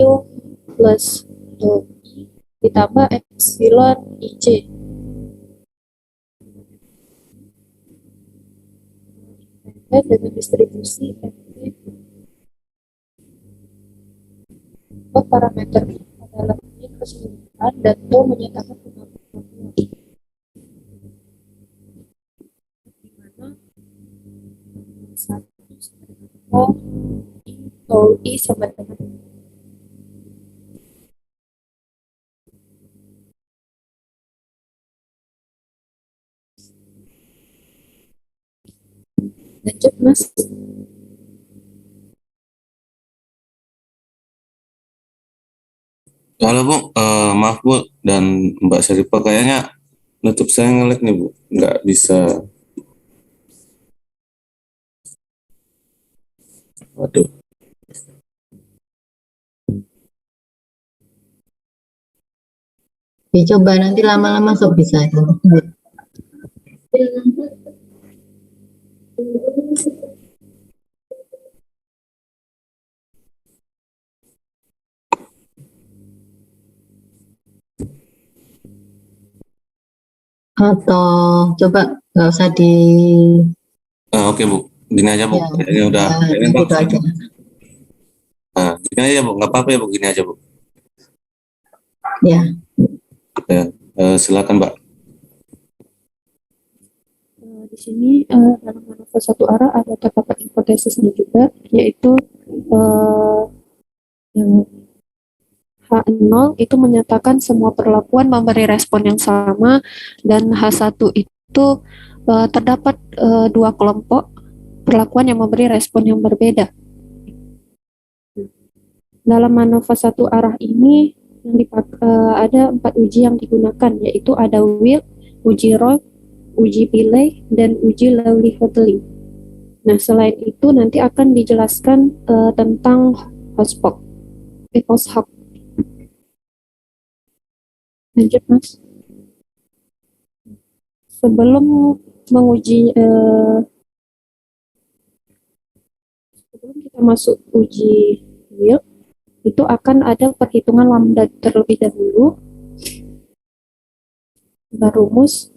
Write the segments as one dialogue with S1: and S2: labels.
S1: U plus dou I ditambah epsilon IJ. Dan dengan distribusi FP parameter adalah ini keseluruhan dan dou menyatakan kemampuan di mana satu sama dengan dou I sama dengan lanjut mas.
S2: Halo Bu, maaf Bu dan Mbak Syarifah kayaknya nutup saya nge-lag nih Bu, nggak bisa. Waduh.
S3: Dicoba nanti lama-lama sok bisa itu. Atau coba nggak usah di
S2: Oke Bu, gini aja Bu,
S3: ya,
S2: kayaknya udah,
S3: ya
S2: kayaknya
S3: gitu
S2: bagus
S3: aja.
S2: Bu. Gini aja Bu, nggak apa-apa ya Bu, gini aja Bu.
S3: Ya,
S2: Ya, silakan Mbak.
S1: Di sini dalam manuver satu arah ada terdapat hipotesisnya juga, yaitu yang H0 itu menyatakan semua perlakuan memberi respon yang sama, dan H1 itu terdapat dua kelompok perlakuan yang memberi respon yang berbeda. Dalam manuver satu arah ini ada 4 uji yang digunakan, yaitu ada Will, uji Roy, uji Pillay, dan uji Lowry-Hotelling. Nah, selain itu nanti akan dijelaskan tentang Hospok, Hospok. Lanjut, Mas. Sebelum menguji, sebelum kita masuk uji Will, itu akan ada perhitungan lambda terlebih dahulu dengan rumus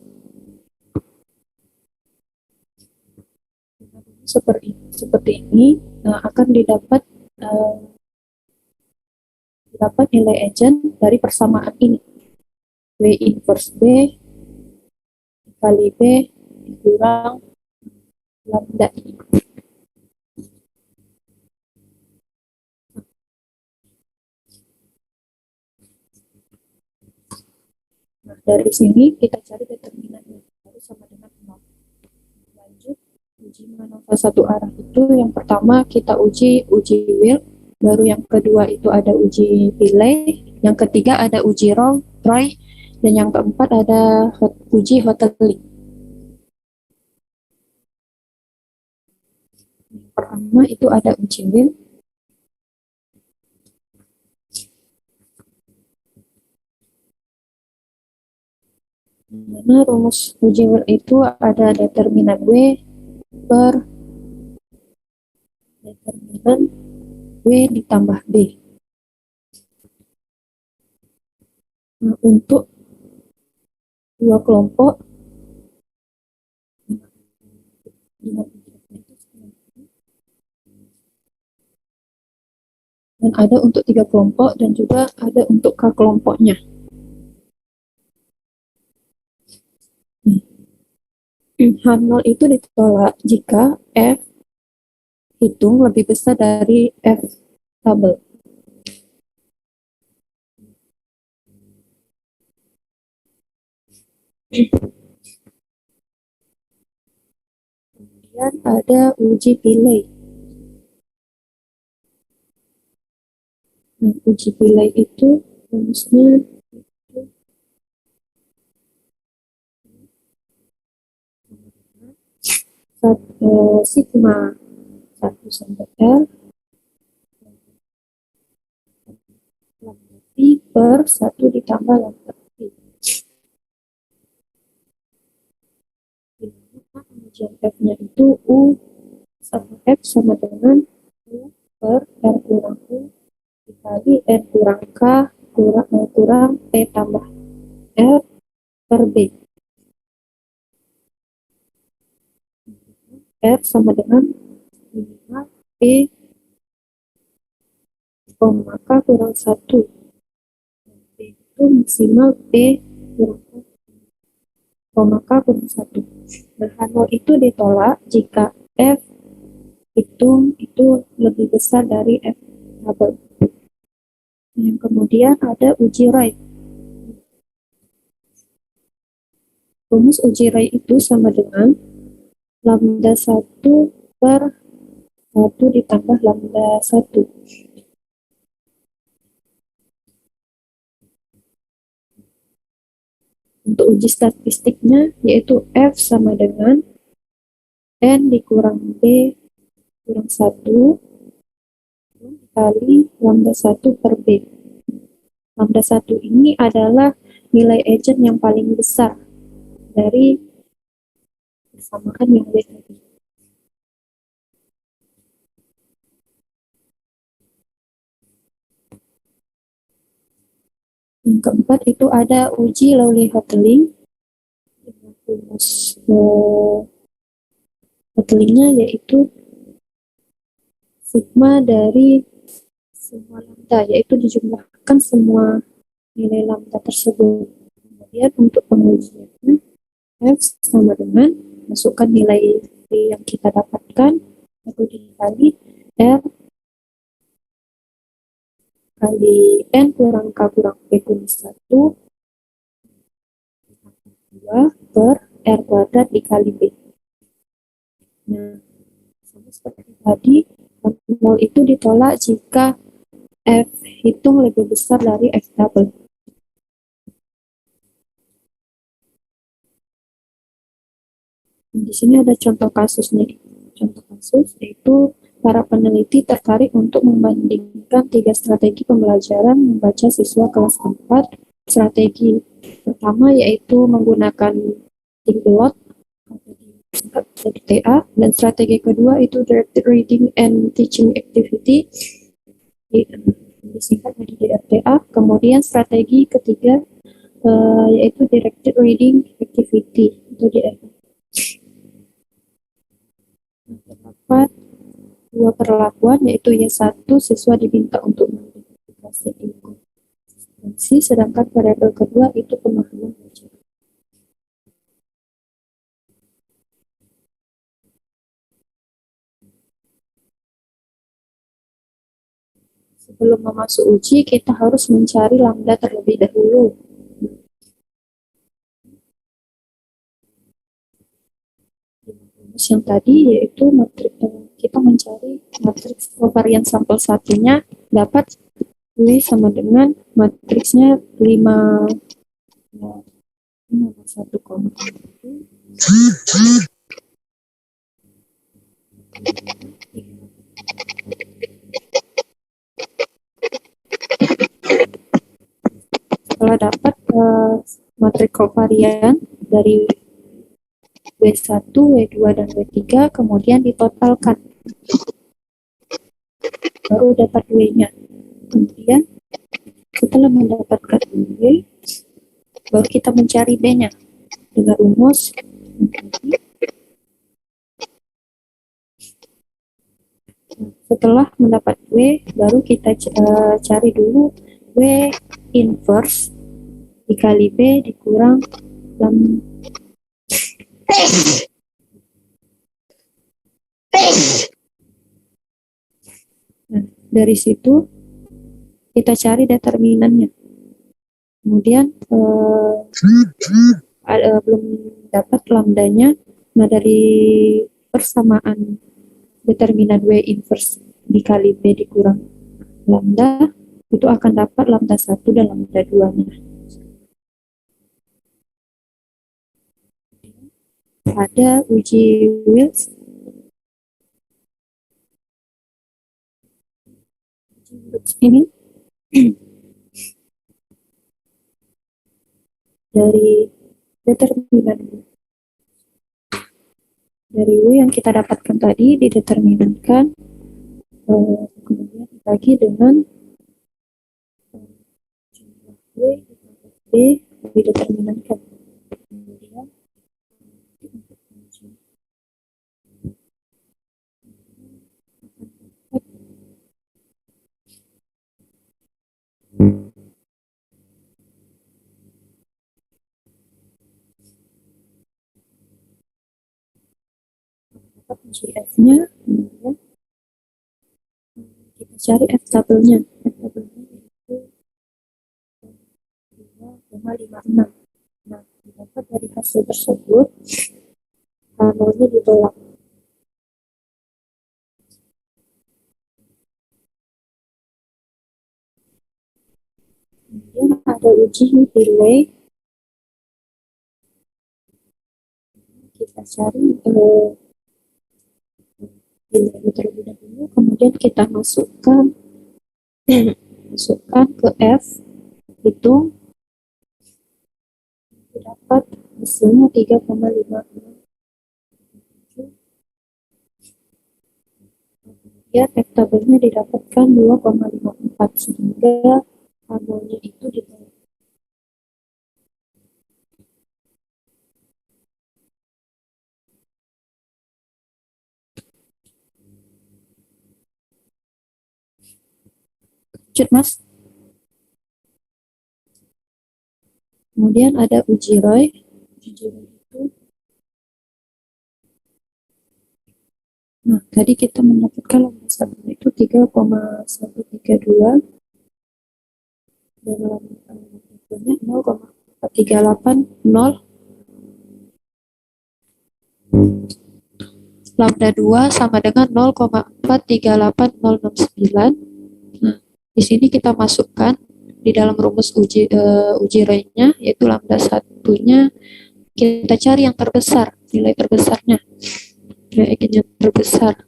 S1: seperti ini. Akan didapat nilai agent dari persamaan ini, W inverse B kali B dikurang lambda I. Nah, dari sini kita cari determinannya, baru sama dengan 0. Lanjut, uji manuver satu arah itu yang pertama kita uji Will, baru yang kedua itu ada uji Pillay, yang ketiga ada uji Roy, dan yang keempat ada uji Hotelling. Yang pertama itu ada uji Will. Dimana rumus uji Will itu ada determinan W per determinan W ditambah B. Nah, untuk dua kelompok dan ada untuk 3 kelompok dan juga ada untuk K kelompoknya. H0 itu ditolak jika F hitung lebih besar dari F tabel. Kemudian ada uji Pillay. Nah, uji Pillay itu rumusnya sigma 1 sampai L lambda T per 1 ditambah lambda T. Pengujian F-nya itu U sama F sama dengan U per R kurang U dikali N kurang K kurang P tambah R per B. R sama dengan minimal P koma K kurang 1. P itu maksimal P kurang K koma K kurang 1. Nah, H0 itu ditolak jika F itu lebih besar dari F double. Yang kemudian ada uji Wright. Rumus uji Wright itu sama dengan lambda 1 per 1 ditambah lambda 1. Untuk uji statistiknya yaitu F sama dengan N dikurang B kurang 1 kali lambda 1 per B. Lambda 1 ini adalah nilai agent yang paling besar dari persamaan yang B tadi. Yang keempat itu ada uji Lowry-Hotelling. Rumus Hotelingnya yaitu sigma dari semua lambda, yaitu dijumlahkan semua nilai lambda tersebut. Kemudian untuk pengujiannya F sama dengan masukkan nilai yang kita dapatkan itu dikali R kali N kurang K kurang P kurang 1 2 per R kuadrat dikali B. Nah, sama seperti tadi, nol itu ditolak jika F hitung lebih besar dari F double. Di sini ada contoh kasusnya. Contoh kasus yaitu para peneliti tertarik untuk membandingkan 3 strategi pembelajaran membaca siswa kelas 4. Strategi pertama yaitu menggunakan Tinglot dari TA, dan strategi kedua itu Directed Reading and Teaching Activity disingkat dari DRTA. Kemudian strategi ketiga yaitu Directed Reading Activity itu DRTA. Terdapat dua perlakuan yaitu Y1 siswa diminta untuk mengidentifikasi inkonsistensi, sedangkan variabel kedua itu pemahaman belajar. Sebelum memasuk uji, kita harus mencari lambda terlebih dahulu. Rumus yang tadi yaitu matriks, kita mencari matriks covariance sampel satunya dapat W sama dengan matriksnya 5 1, setelah dapat matriks covarian dari W1, W2, dan W3, kemudian ditotalkan. Baru dapat W-nya. Kemudian, setelah mendapatkan W, baru kita mencari B-nya. Dengan rumus setelah mendapat W, baru kita cari dulu W inverse dikali B dikurang Nah, dari situ kita cari determinannya. Kemudian belum dapat lambdanya. Nah, dari persamaan determinan W inverse dikali B dikurang lambda, itu akan dapat lambda 1 dan lambda 2-nya. Ada uji Wilks. Ini dari determinan dari W yang kita dapatkan tadi dideterminankan kemudian dibagi dengan dideterminankan. Kemudian untuk uji dapat uji F-nya, kemudian kita cari F tabelnya. F tabelnya itu 2,56. Nah, didapat dari hasil tersebut, H0-nya ditolak. Kemudian ada uji delay. Kita cari delay terlebih dahulu, kemudian kita masukkan ke F, hitung, dapat hasilnya 3,56. Kemudian F tabelnya didapatkan 2,54, sehingga H0-nya itu ditolak. Lanjut, Mas. Kemudian ada uji Roy. Uji Roy itu, nah tadi kita mendapatkan lambda stabilnya itu 3,132 dan lambda 0,4380. Lambda 2 sama dengan 0,438069. Nah, di sini kita masukkan di dalam rumus uji Roy-nya, yaitu lambda satunya kita cari yang terbesar, nilai terbesarnya, nilai eigennya terbesar.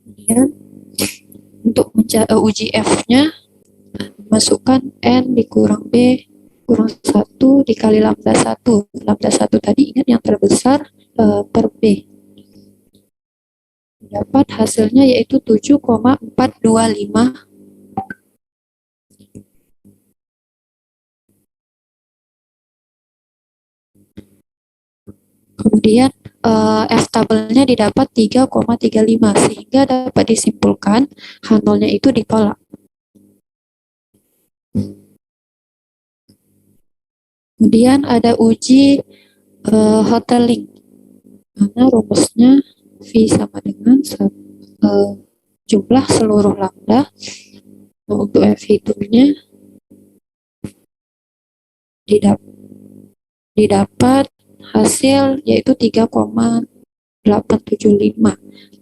S1: Kemudian untuk uji F-nya, masukkan N dikurang B kurang 1 dikali lambda 1. Lambda 1 tadi ingat yang terbesar per B. Dapat hasilnya yaitu 7,425. Kemudian F tabelnya didapat 3,35, sehingga dapat disimpulkan H0-nya itu ditolak. Kemudian ada uji hoteling, mana rumusnya V sama dengan jumlah seluruh lambda. Untuk F hitungnya didapat hasil yaitu 3,875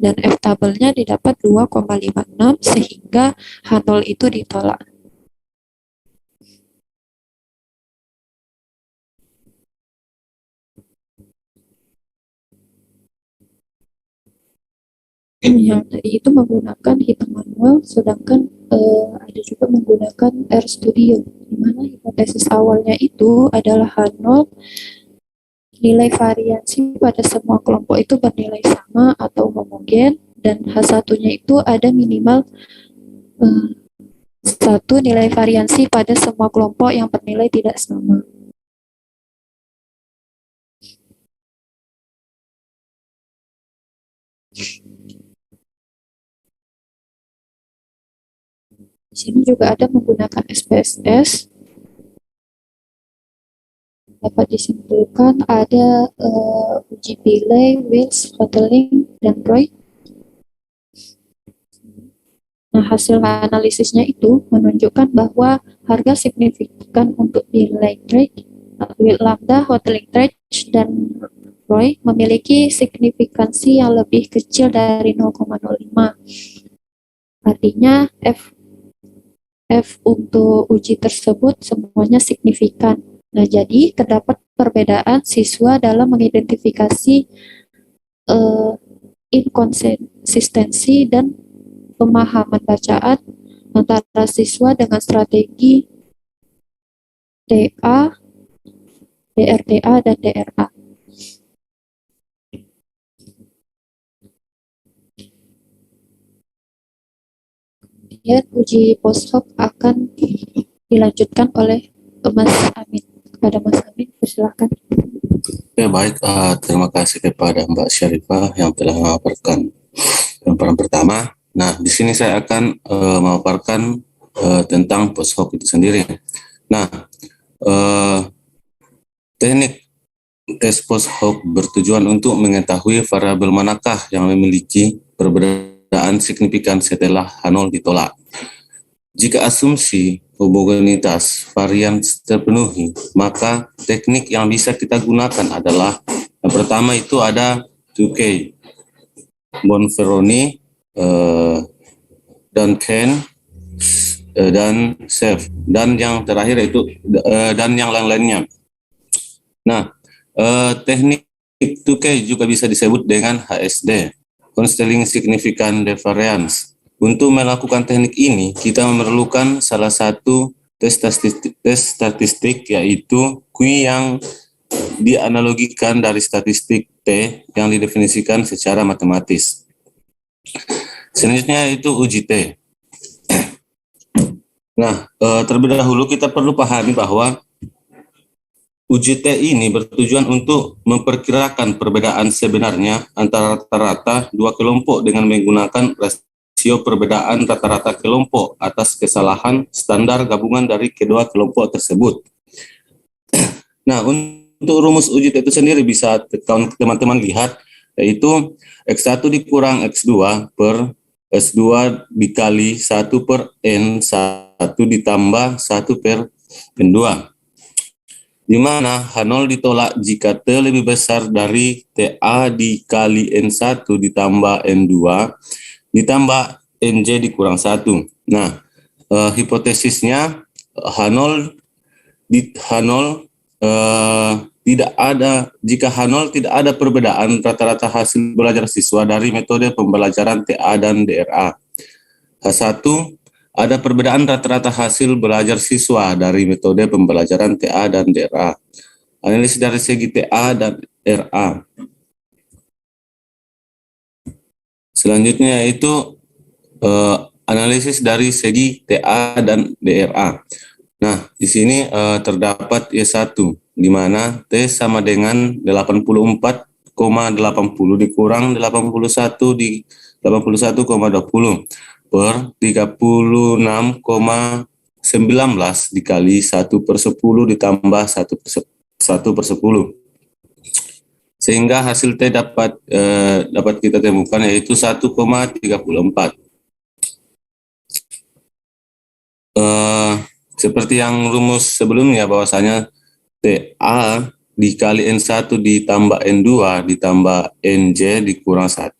S1: dan F tabelnya didapat 2,56, sehingga H0 itu ditolak. Yang tadi itu menggunakan hitung manual, sedangkan ada juga menggunakan RStudio, di mana hipotesis awalnya itu adalah H0 nilai variansi pada semua kelompok itu bernilai sama atau homogen, dan H1-nya itu ada minimal satu nilai variansi pada semua kelompok yang bernilai tidak sama. Di sini juga ada menggunakan SPSS. Dapat disimpulkan ada uji Pillay, Wills, Hotelling, dan Roy. Nah, hasil analisisnya itu menunjukkan bahwa harga signifikan untuk Pillay trade, lambda, Hotelling trade, dan Roy memiliki signifikansi yang lebih kecil dari 0,05. Artinya F untuk uji tersebut semuanya signifikan. Nah, jadi terdapat perbedaan siswa dalam mengidentifikasi inkonsistensi dan pemahaman bacaan antara siswa dengan strategi TA, DRTA, dan DRA. Kemudian uji post hoc akan dilanjutkan oleh Mas Amin. Kepada Mas Amin, persilakan.
S2: Ya baik, terima kasih kepada Mbak Syarifah yang telah memaparkan peran pertama. Nah, di sini saya akan memaparkan tentang post hoc itu sendiri. Nah, teknik tes post hoc bertujuan untuk mengetahui variabel manakah yang memiliki perbedaan signifikan setelah H0 ditolak. Jika asumsi homogenitas varian terpenuhi, maka teknik yang bisa kita gunakan adalah yang pertama itu ada 2K, Bonferroni, Duncan, dan Chef, dan yang terakhir itu dan yang lain-lainnya. Nah, teknik 2K juga bisa disebut dengan HSD, Counseling Significant Difference. Untuk melakukan teknik ini, kita memerlukan salah satu tes statistik yaitu Q yang dianalogikan dari statistik T yang didefinisikan secara matematis. Selanjutnya itu uji T. Nah, terlebih dahulu kita perlu pahami bahwa uji T ini bertujuan untuk memperkirakan perbedaan sebenarnya antara rata-rata dua kelompok dengan menggunakan rasio perbedaan rata-rata kelompok atas kesalahan standar gabungan dari kedua kelompok tersebut. Nah, untuk rumus uji T itu sendiri bisa teman-teman lihat, yaitu X1 dikurang X2 per S2 dikali 1 per N1 ditambah 1 per N2. Di mana H0 ditolak jika T lebih besar dari TA dikali N1 ditambah N2 ditambah NJ dikurang 1. Nah, hipotesisnya H0 tidak ada, jika H0 tidak ada perbedaan rata-rata hasil belajar siswa dari metode pembelajaran TA dan DRA. H1 ada perbedaan rata-rata hasil belajar siswa dari metode pembelajaran TA dan DRA. Analisis dari segi TA dan RA. Selanjutnya yaitu analisis dari segi TA dan DRA. Nah, di sini terdapat Y1, di mana T sama dengan 84,80 dikurang 81 di 81,20 per 36,19 dikali 1 per 10 ditambah 1 per 10. Sehingga hasil T dapat kita temukan yaitu 1,34. Seperti yang rumus sebelumnya bahwasanya TA dikali N1 ditambah N2 ditambah NJ dikurang 1,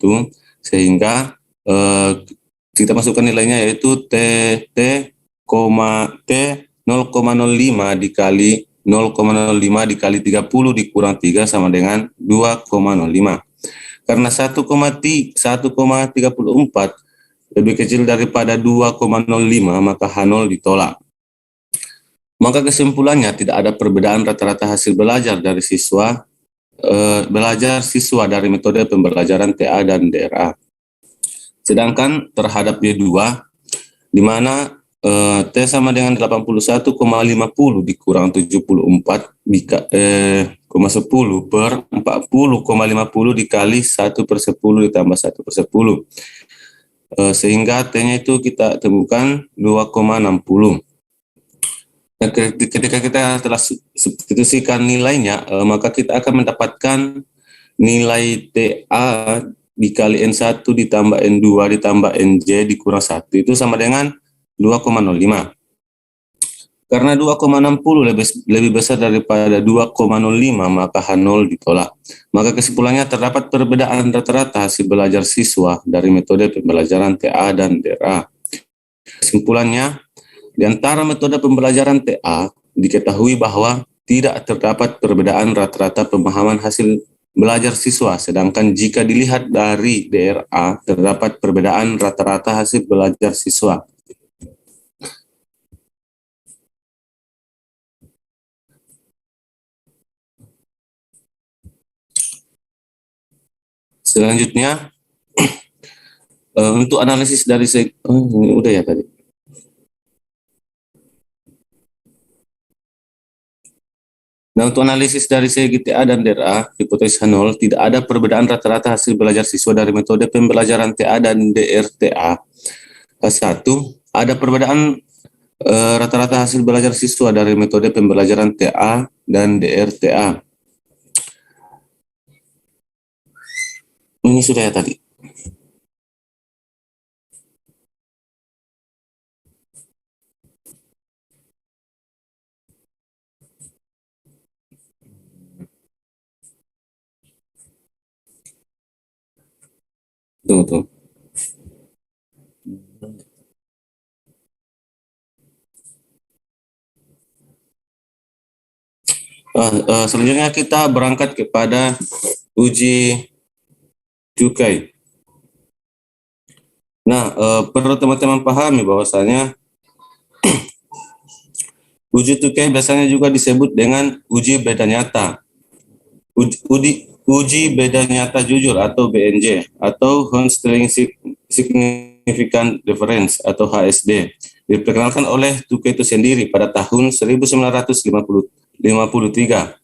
S2: sehingga kita masukkan nilainya yaitu T 0,05 dikali 0,05 dikali 30 dikurang 3 sama dengan 2,05. Karena 1,34 lebih kecil daripada 2,05, maka H0 ditolak. Maka kesimpulannya tidak ada perbedaan rata-rata hasil belajar dari siswa dari metode pembelajaran TA dan DRA. Sedangkan terhadap Y2, di mana T sama dengan 81,50 dikurang 74,10 per 40,50 dikali 1 per 10 ditambah 1 per 10. Sehingga T-nya itu kita temukan 2,60. Nah, ketika kita telah substitusikan nilainya, maka kita akan mendapatkan nilai TA dikali N1 ditambah N2 ditambah NJ dikurang 1 itu sama dengan 2,05. Karena 2,60 lebih besar daripada 2,05, maka H0 ditolak. Maka kesimpulannya terdapat perbedaan rata-rata hasil belajar siswa dari metode pembelajaran TA dan DRA. Kesimpulannya, di antara metode pembelajaran TA diketahui bahwa tidak terdapat perbedaan rata-rata pemahaman hasil belajar siswa, sedangkan jika dilihat dari DRA terdapat perbedaan rata-rata hasil belajar siswa. Selanjutnya, untuk analisis dari ini udah ya tadi. Nah, untuk analisis dari segi TA dan DRA, hipotesis H0, tidak ada perbedaan rata-rata hasil belajar siswa dari metode pembelajaran TA dan DRTA. H1, ada perbedaan rata-rata hasil belajar siswa dari metode pembelajaran TA dan DRTA. Ini sudah ya tadi. Tunggu. Selanjutnya kita berangkat kepada uji cukai. Nah, perlu teman-teman pahami bahwasanya uji cukai biasanya juga disebut dengan uji beda nyata. Uji beda nyata jujur atau BNJ atau Hohenstein Significant Difference atau HSD diperkenalkan oleh Tukey itu sendiri pada tahun 1953.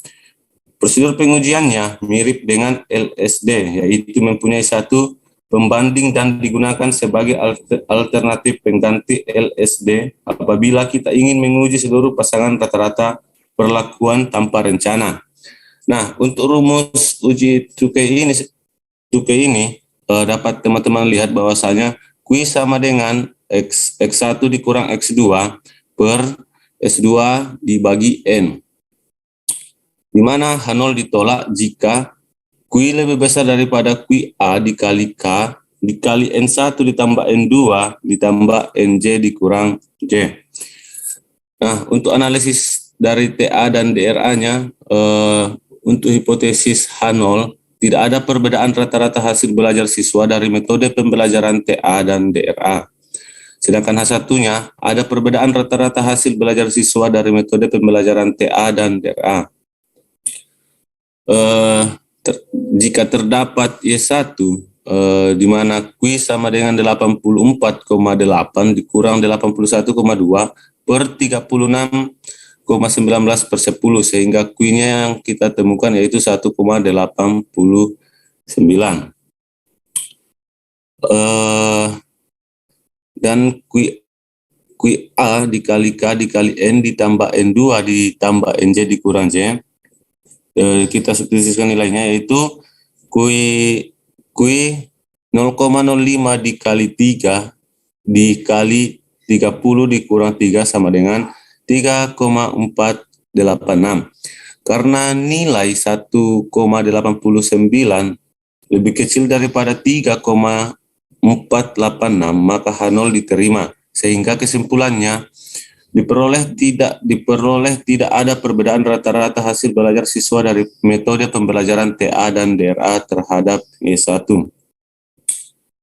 S2: Prosedur pengujiannya mirip dengan LSD, yaitu mempunyai satu pembanding dan digunakan sebagai alternatif pengganti LSD apabila kita ingin menguji seluruh pasangan rata-rata perlakuan tanpa rencana. Nah, untuk rumus uji Tukey ini dapat teman-teman lihat bahwasanya Q sama dengan X1 dikurang X2 per S2 dibagi N, di mana H0 ditolak jika Q lebih besar daripada QA dikali K dikali N1 ditambah N2 ditambah NJ dikurang J. Nah, untuk analisis dari TA dan DRA-nya, untuk hipotesis H0, tidak ada perbedaan rata-rata hasil belajar siswa dari metode pembelajaran TA dan DRA. Sedangkan H1-nya, ada perbedaan rata-rata hasil belajar siswa dari metode pembelajaran TA dan DRA. Jika terdapat Y1, di mana Q sama dengan 84,8 dikurang 81,2 per 36,19 per 10, sehingga Q-nya yang kita temukan yaitu 1,89. Dan QA dikali K dikali N ditambah N2 ditambah NJ dikurang J, kita substitusikan nilainya yaitu Q 0,05 dikali 3 dikali 30 dikurang 3 sama dengan 3,486. Karena nilai 1,89 lebih kecil daripada 3,486, maka H0 diterima. Sehingga kesimpulannya diperoleh tidak ada perbedaan rata-rata hasil belajar siswa dari metode pembelajaran TA dan DRA terhadap Y1.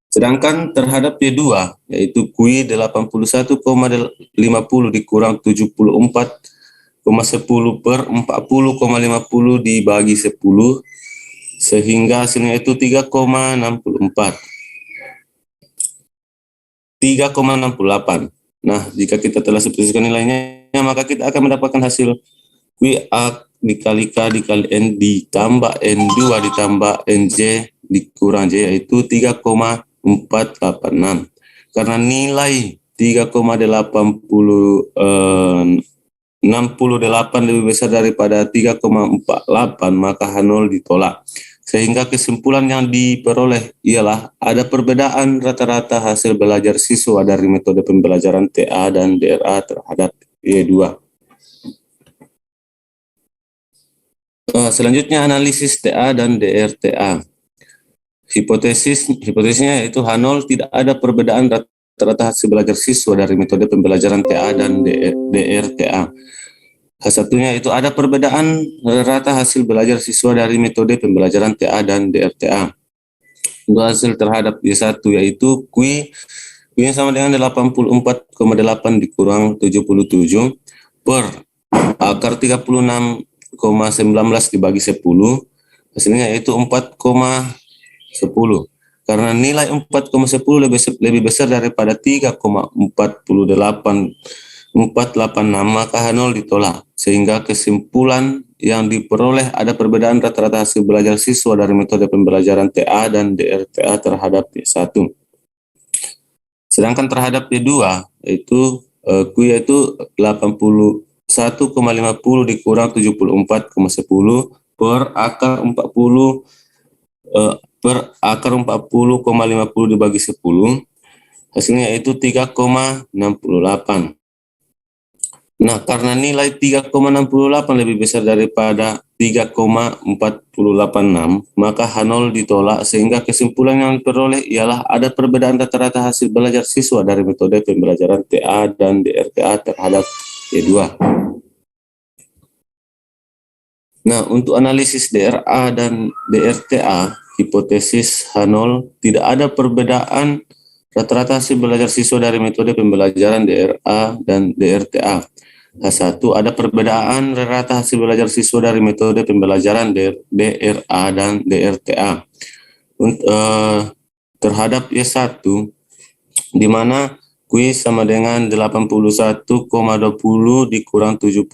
S2: Sedangkan terhadap Y2, yaitu Q 81,50 dikurang 74,10 per 40,50 dibagi 10, sehingga hasilnya itu 3,68. Nah, jika kita telah substitusikan nilainya, maka kita akan mendapatkan hasil QA dikali K dikali N ditambah N2 ditambah NJ dikurang J, yaitu 3,486. Karena nilai 3,68 lebih besar daripada 3,48, maka H0 ditolak. Sehingga kesimpulan yang diperoleh ialah ada perbedaan rata-rata hasil belajar siswa dari metode pembelajaran TA dan DRA terhadap Y2. Selanjutnya analisis TA dan DRTA. Hipotesisnya yaitu H0 tidak ada perbedaan rata-rata hasil belajar siswa dari metode pembelajaran TA dan DRTA. H1-nya itu ada perbedaan rata hasil belajar siswa dari metode pembelajaran TA dan DRTA. Untuk hasil terhadap Y1 yaitu Q sama dengan 84,8 dikurang 77 per akar 36,19 dibagi 10, hasilnya yaitu 4,10. Karena nilai 4,10 lebih besar daripada 3,48, 486, maka H0 ditolak. Sehingga kesimpulan yang diperoleh ada perbedaan rata-rata hasil belajar siswa dari metode pembelajaran TA dan DRTA terhadap T1. Sedangkan terhadap T2 yaitu yaitu 81,50 dikurang 74,10 per akar 40 per akar 40,50 dibagi 10, hasilnya yaitu 3,68. Nah, karena nilai 3,68 lebih besar daripada 3,486, maka H0 ditolak, sehingga kesimpulan yang diperoleh ialah ada perbedaan rata-rata hasil belajar siswa dari metode pembelajaran TA dan DRTA terhadap T2. Nah, untuk analisis DRA dan DRTA, hipotesis H0 tidak ada perbedaan rata-rata hasil belajar siswa dari metode pembelajaran DRA dan DRTA. H1 ada perbedaan rata hasil belajar siswa dari metode pembelajaran DRA dan DRTA. Terhadap Y1, di mana kuis sama dengan 81,20 dikurang 77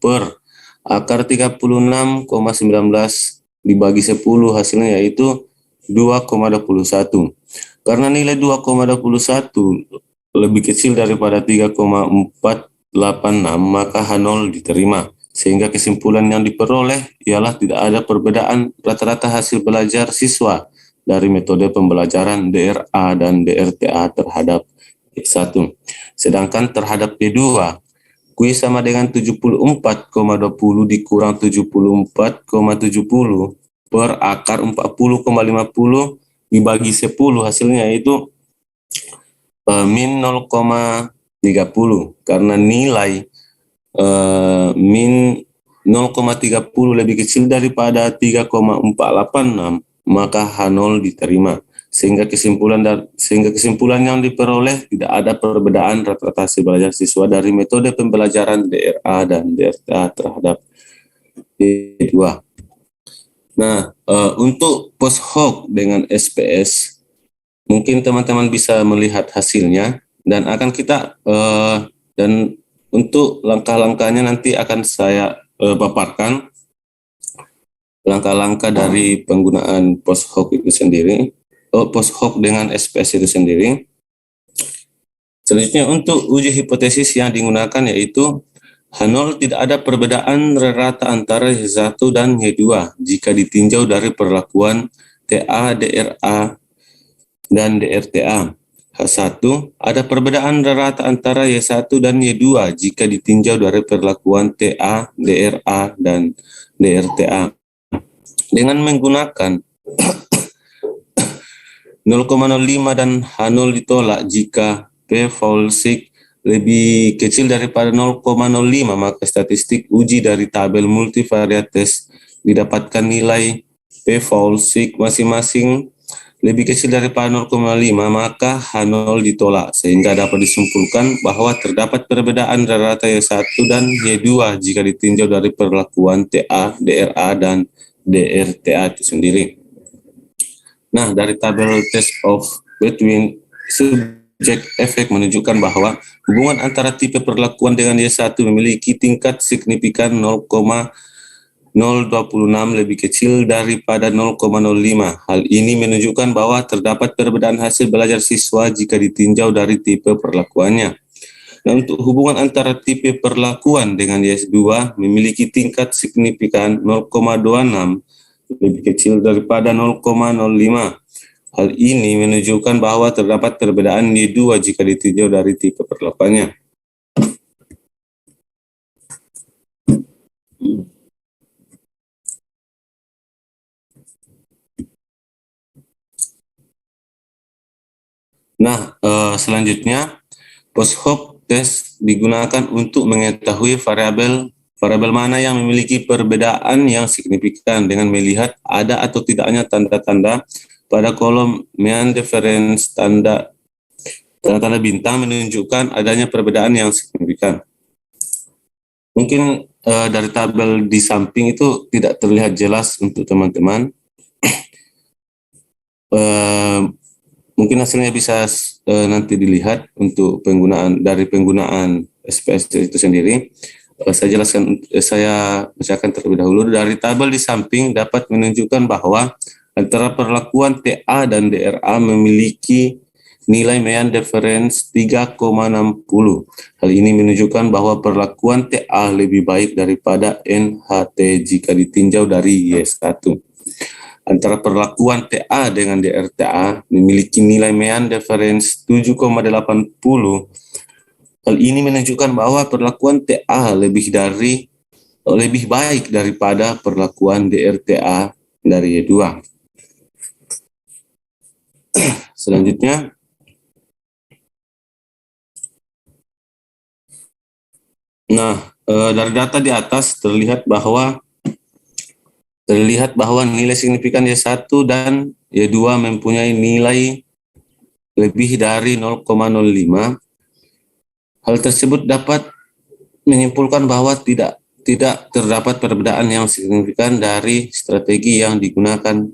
S2: per akar 36,19 dibagi 10, hasilnya yaitu 2,21. Karena nilai 2,21 lebih kecil daripada 3,486, maka H0 diterima. Sehingga kesimpulan yang diperoleh ialah tidak ada perbedaan rata-rata hasil belajar siswa dari metode pembelajaran DRA dan DRTA terhadap T1. Sedangkan terhadap T2, kuis sama dengan 74,20 dikurang 74,70 per akar 40,50 dibagi 10, hasilnya yaitu min 0,30, karena nilai min 0,30 lebih kecil daripada 3,486, maka H0 diterima. Sehingga kesimpulan yang diperoleh tidak ada perbedaan rata-rata hasil belajar siswa dari metode pembelajaran DRA dan DRTA terhadap D2. Nah, untuk post hoc dengan SPS, mungkin teman-teman bisa melihat hasilnya, dan akan kita dan untuk langkah-langkahnya nanti akan saya paparkan langkah-langkah dari penggunaan post hoc itu sendiri, post hoc dengan SPS itu sendiri. Selanjutnya untuk uji hipotesis yang digunakan yaitu H0 tidak ada perbedaan rata antara Y1 dan Y2 jika ditinjau dari perlakuan TA, DRA, dan DRTA. H1 ada perbedaan rata antara Y1 dan Y2 jika ditinjau dari perlakuan TA, DRA, dan DRTA. Dengan menggunakan 0,05 dan H0 ditolak jika P Volsik lebih kecil daripada 0,05, maka statistik uji dari tabel multivariates didapatkan nilai P Volsik masing-masing lebih kecil daripada 0,5, maka H0 ditolak, sehingga dapat disimpulkan bahwa terdapat perbedaan rata Y1 dan Y2 jika ditinjau dari perlakuan TA, DRA, dan DRTA itu sendiri. Nah, dari tabel test of between subject effect menunjukkan bahwa hubungan antara tipe perlakuan dengan Y1 memiliki tingkat signifikan 0,026 lebih kecil daripada 0,05. Hal ini menunjukkan bahwa terdapat perbedaan hasil belajar siswa jika ditinjau dari tipe perlakuannya. Nah, untuk hubungan antara tipe perlakuan dengan Y2 memiliki tingkat signifikan 0,26 lebih kecil daripada 0,05. Hal ini menunjukkan bahwa terdapat perbedaan Y2 jika ditinjau dari tipe perlakuannya. Nah, selanjutnya post hoc test digunakan untuk mengetahui variabel mana yang memiliki perbedaan yang signifikan dengan melihat ada atau tidaknya tanda-tanda pada kolom mean difference. Tanda-tanda bintang menunjukkan adanya perbedaan yang signifikan. Mungkin dari tabel di samping itu tidak terlihat jelas untuk teman-teman. Mungkin hasilnya bisa nanti dilihat untuk penggunaan SPS itu sendiri. Saya bacakan terlebih dahulu. Dari tabel di samping dapat menunjukkan bahwa antara perlakuan TA dan DRA memiliki nilai mean difference 3,60. Hal ini menunjukkan bahwa perlakuan TA lebih baik daripada NHT jika ditinjau dari Y1. Antara perlakuan TA dengan DRTA memiliki nilai mean difference 7,80. Hal ini menunjukkan bahwa perlakuan TA lebih baik daripada perlakuan DRTA dari Y2. Selanjutnya, dari data di atas terlihat bahwa nilai signifikan Y1 dan Y2 mempunyai nilai lebih dari 0,05. Hal tersebut dapat menyimpulkan bahwa tidak terdapat perbedaan yang signifikan dari strategi yang digunakan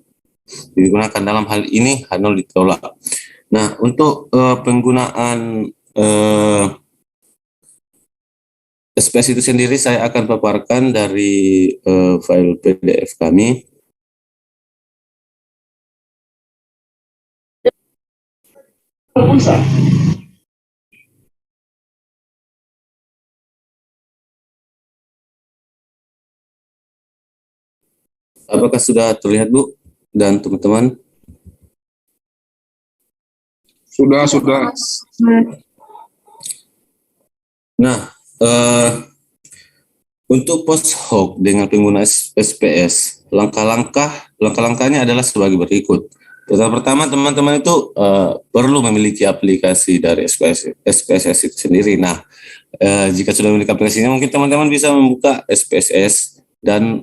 S2: dalam hal ini H0 ditolak. Nah, untuk penggunaan SPS itu sendiri saya akan paparkan dari file PDF kami. Apakah sudah terlihat, Bu dan teman-teman?
S4: Sudah.
S2: Nah, untuk post hoc dengan penggunaan SPS, langkah-langkahnya adalah sebagai berikut. Pertama, teman-teman itu perlu memiliki aplikasi dari SPSS itu sendiri. Nah, jika sudah memiliki aplikasinya, mungkin teman-teman bisa membuka SPSS dan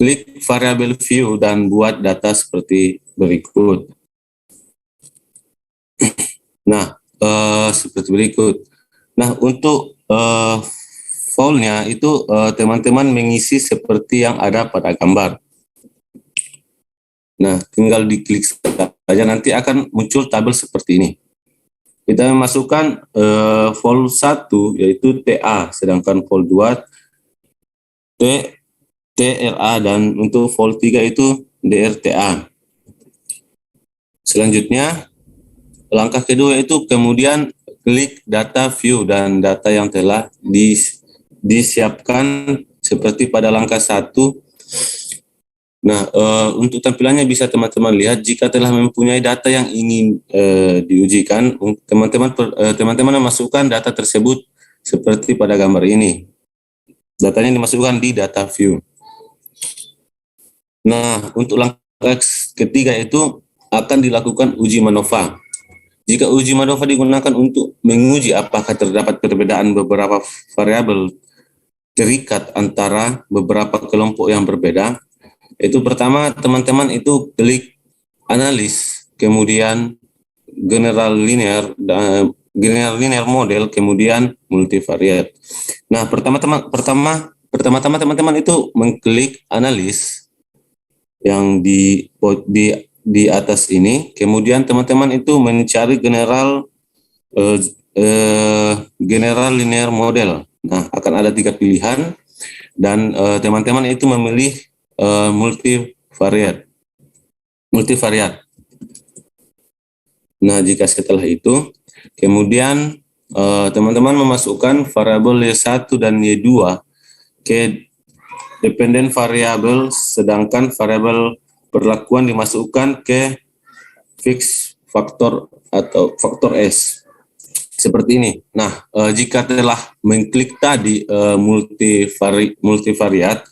S2: klik variable view dan buat data seperti berikut. Nah, seperti berikut. Nah, untuk file-nya itu teman-teman mengisi seperti yang ada pada gambar. Nah, tinggal diklik saja, nanti akan muncul tabel seperti ini. Kita memasukkan file 1 yaitu TA, sedangkan file 2 TRA, dan untuk file 3 itu DRTA. Selanjutnya, langkah kedua itu kemudian klik data view dan data yang telah disiapkan seperti pada langkah 1. Nah, untuk tampilannya bisa teman-teman lihat jika telah mempunyai data yang ingin diujikan, teman-teman memasukkan data tersebut seperti pada gambar ini. Datanya dimasukkan di data view. Nah, untuk langkah ketiga itu akan dilakukan uji MANOVA. Jika uji MANOVA digunakan untuk menguji apakah terdapat perbedaan beberapa variabel terikat antara beberapa kelompok yang berbeda, itu pertama teman-teman itu klik analis, kemudian general linear model, kemudian multivariate. Nah, pertama-tama teman-teman itu mengklik analis yang di atas ini, kemudian teman-teman itu mencari general linear model. Nah, akan ada 3 pilihan dan teman-teman itu memilih multivariate. Nah, jika setelah itu kemudian teman-teman memasukkan variabel Y1 dan Y2 ke dependent variable, sedangkan variabel perlakuan dimasukkan ke fixed factor atau faktor S. Seperti ini. Nah, jika telah mengklik tadi multivariate,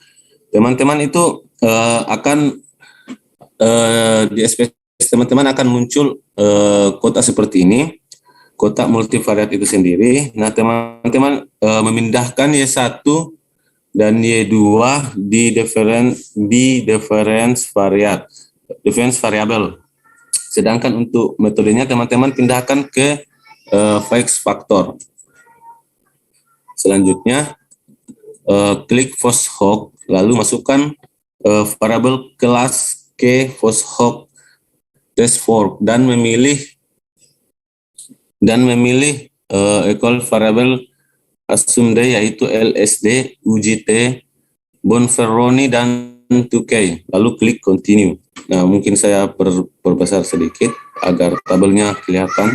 S2: teman-teman itu akan di SPS teman-teman akan muncul kotak seperti ini, kotak multivariate itu sendiri. Nah, teman-teman memindahkan Y1 dan Y2 di difference variable. Sedangkan untuk metodenya teman-teman pindahkan ke fixed factor. Selanjutnya klik post hoc, lalu masukkan variabel kelas ke post hoc test fork dan memilih equal variable assumed yaitu LSD, UGT, Bonferroni, dan 2K. Lalu klik continue. Nah, mungkin saya perbesar sedikit agar tabelnya kelihatan.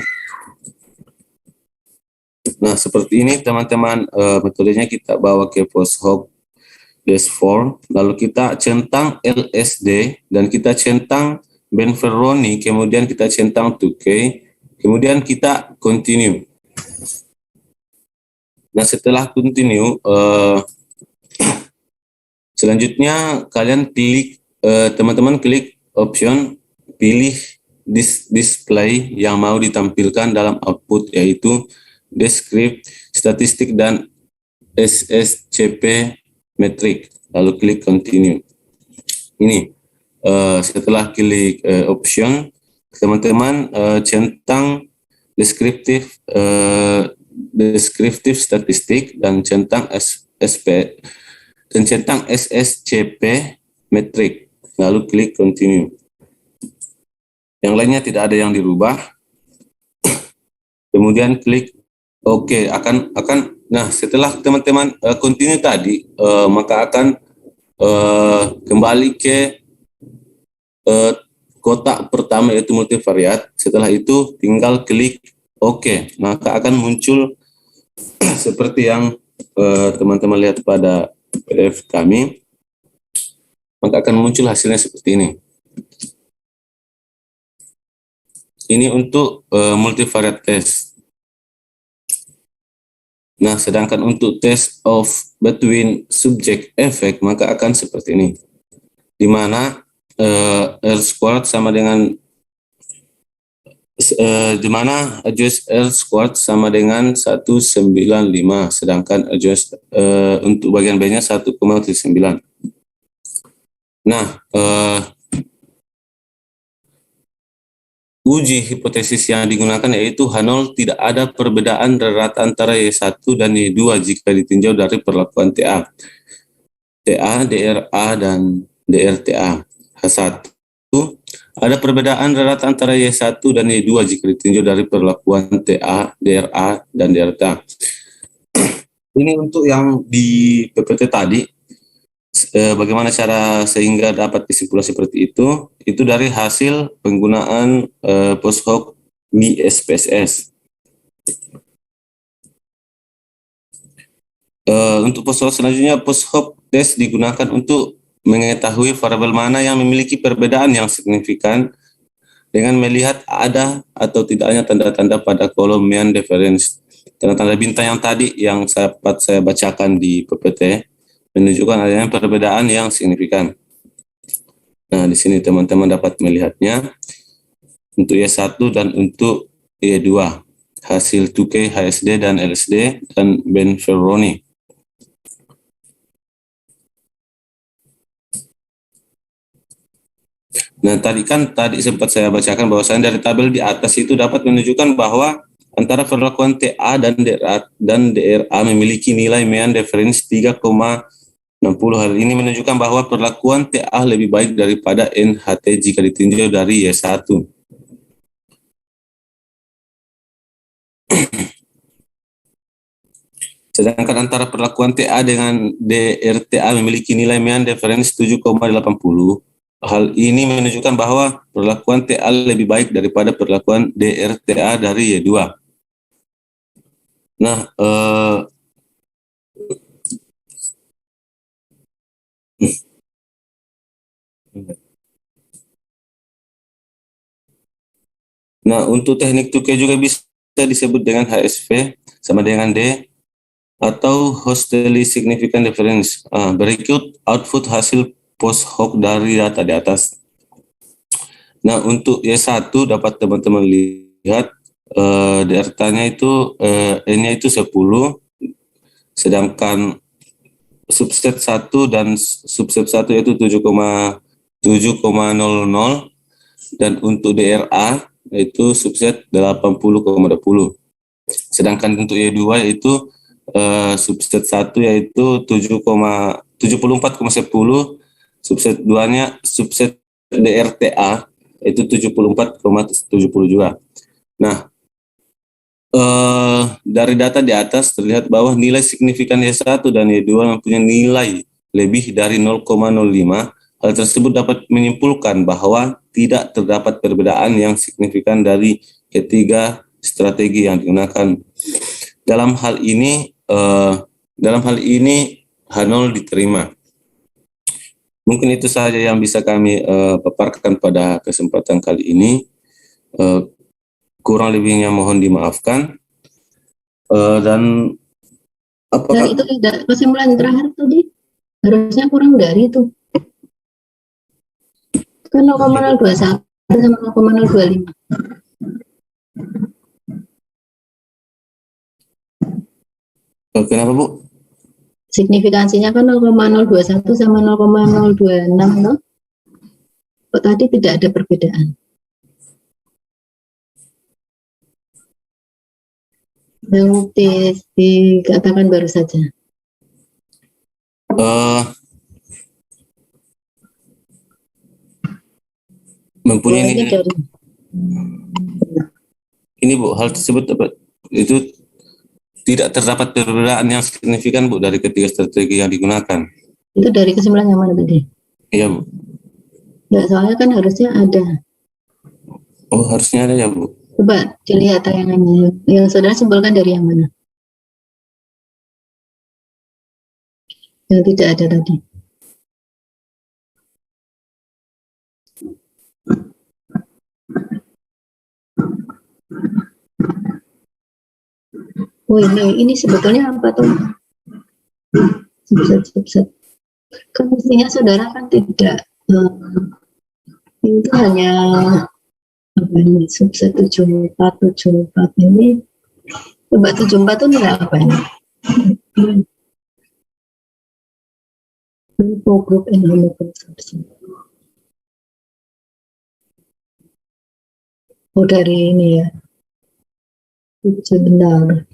S2: Nah, seperti ini teman-teman, metodenya kita bawa ke PostHop dashboard, lalu kita centang LSD dan kita centang Bonferroni, kemudian kita centang 2K, kemudian kita continue. Nah, setelah continue, selanjutnya kalian klik, teman-teman klik option, pilih display yang mau ditampilkan dalam output, yaitu descript, statistik, dan SSCP metrik. Lalu klik continue. Ini setelah klik option, teman-teman centang deskriptif statistik dan centang SSCP metrik. Lalu klik continue. Yang lainnya tidak ada yang dirubah. Kemudian klik OK. Nah, setelah teman-teman continue tadi, maka akan kembali ke kotak pertama, yaitu multivariat. Setelah itu tinggal klik OK, maka akan muncul seperti yang teman-teman lihat pada PDF kami. Maka akan muncul hasilnya seperti ini. Ini untuk multivariate test. Nah, sedangkan untuk test of between subject effect, maka akan seperti ini, di mana R squared sama dengan di mana adjust R squared sama dengan 195, sedangkan adjust untuk bagian B-nya 1,9. Nah, uji hipotesis yang digunakan yaitu H0 tidak ada perbedaan rata antara Y1 dan Y2 jika ditinjau dari perlakuan TA, DRA, dan DRTA. H1 ada perbedaan rata antara Y1 dan Y2 jika ditinjau dari perlakuan TA, DRA, dan DRTA. Ini untuk yang di PPT tadi. Bagaimana cara sehingga dapat kesimpulan seperti itu dari hasil penggunaan PostHop di SPSS. Untuk PostHop selanjutnya, PostHop test digunakan untuk mengetahui variabel mana yang memiliki perbedaan yang signifikan dengan melihat ada atau tidaknya tanda-tanda pada kolom mean difference. Tanda-tanda bintang yang tadi yang saya bacakan di PPT menunjukkan adanya perbedaan yang signifikan. Nah, di sini teman-teman dapat melihatnya untuk Y1 dan untuk Y2, hasil 2K, HSD, dan LSD, dan Bonferroni. Nah, tadi sempat saya bacakan bahwasanya dari tabel di atas itu dapat menunjukkan bahwa antara perlakuan TA dan DRA memiliki nilai mean difference 3,60. Hal ini menunjukkan bahwa perlakuan TA lebih baik daripada NHT jika ditinjau dari Y1. Sedangkan antara perlakuan TA dengan DRTA memiliki nilai mean difference 7,80. Hal ini menunjukkan bahwa perlakuan TA lebih baik daripada perlakuan DRTA dari Y2. Nah, untuk teknik 2K juga bisa disebut dengan HSV sama dengan D atau Hostily Significant Difference. Berikut output hasil PostHop dari data di atas. Nah, untuk Y1 dapat teman-teman lihat delta-nya itu N-nya itu 10, sedangkan subset 1 dan subset 1 yaitu 7,00, dan untuk DRA yaitu subset 80,20. Sedangkan untuk Y2 yaitu subset 1 yaitu 74,10, subset 2-nya subset DRTA yaitu 74,70 juga. Nah, dari data di atas terlihat bahwa nilai signifikan Y1 dan Y2 mempunyai nilai lebih dari 0,05. Hal tersebut dapat menyimpulkan bahwa tidak terdapat perbedaan yang signifikan dari ketiga strategi yang digunakan. Dalam hal ini H0 diterima. Mungkin itu saja yang bisa kami paparkan pada kesempatan kali ini. Kurang lebihnya mohon dimaafkan. Dan apakah
S3: itu tidak kesimpulan terakhir tadi harusnya kurang dari itu. Kan 0,021 sama 0,025.
S2: kenapa Bu?
S3: Signifikansinya kan 0,021 sama 0,026 loh. Kok tadi tidak ada perbedaan? Yang dikatakan baru saja.
S2: Mempunyai
S3: Ini dari
S2: ini Bu, hal tersebut itu tidak terdapat perbedaan yang signifikan Bu dari ketiga strategi yang digunakan.
S3: itu dari kesimpulan yang mana tadi?
S2: Iya Bu.
S3: Ya, soalnya kan harusnya ada.
S2: Oh, harusnya ada ya Bu.
S3: Coba dilihat tayangannya. Yang saudara simpulkan dari yang mana? Yang tidak ada tadi. Oh, ini sebetulnya apa tuh? Subset. Kan mestinya saudara kan tidak itu hanya apa ini subset 74 ini. Coba 74 itu nilai apa ini? Info group and homoconsumption. Oh, dari ini ya. Sebentar.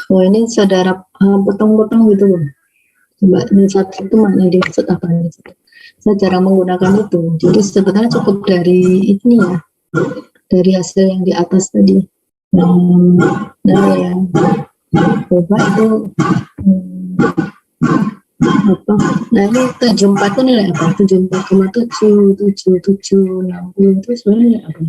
S3: Oh, ini saudara potong-potong gitu loh. Coba ini satu itu mana dimaksud apa ini? Saya jarang menggunakan itu. Jadi sebetulnya cukup dari ini ya, dari hasil yang di atas tadi. Yang coba itu apa? Nah ini 74 itu nilai apa? 74,77760 itu sebenarnya apa?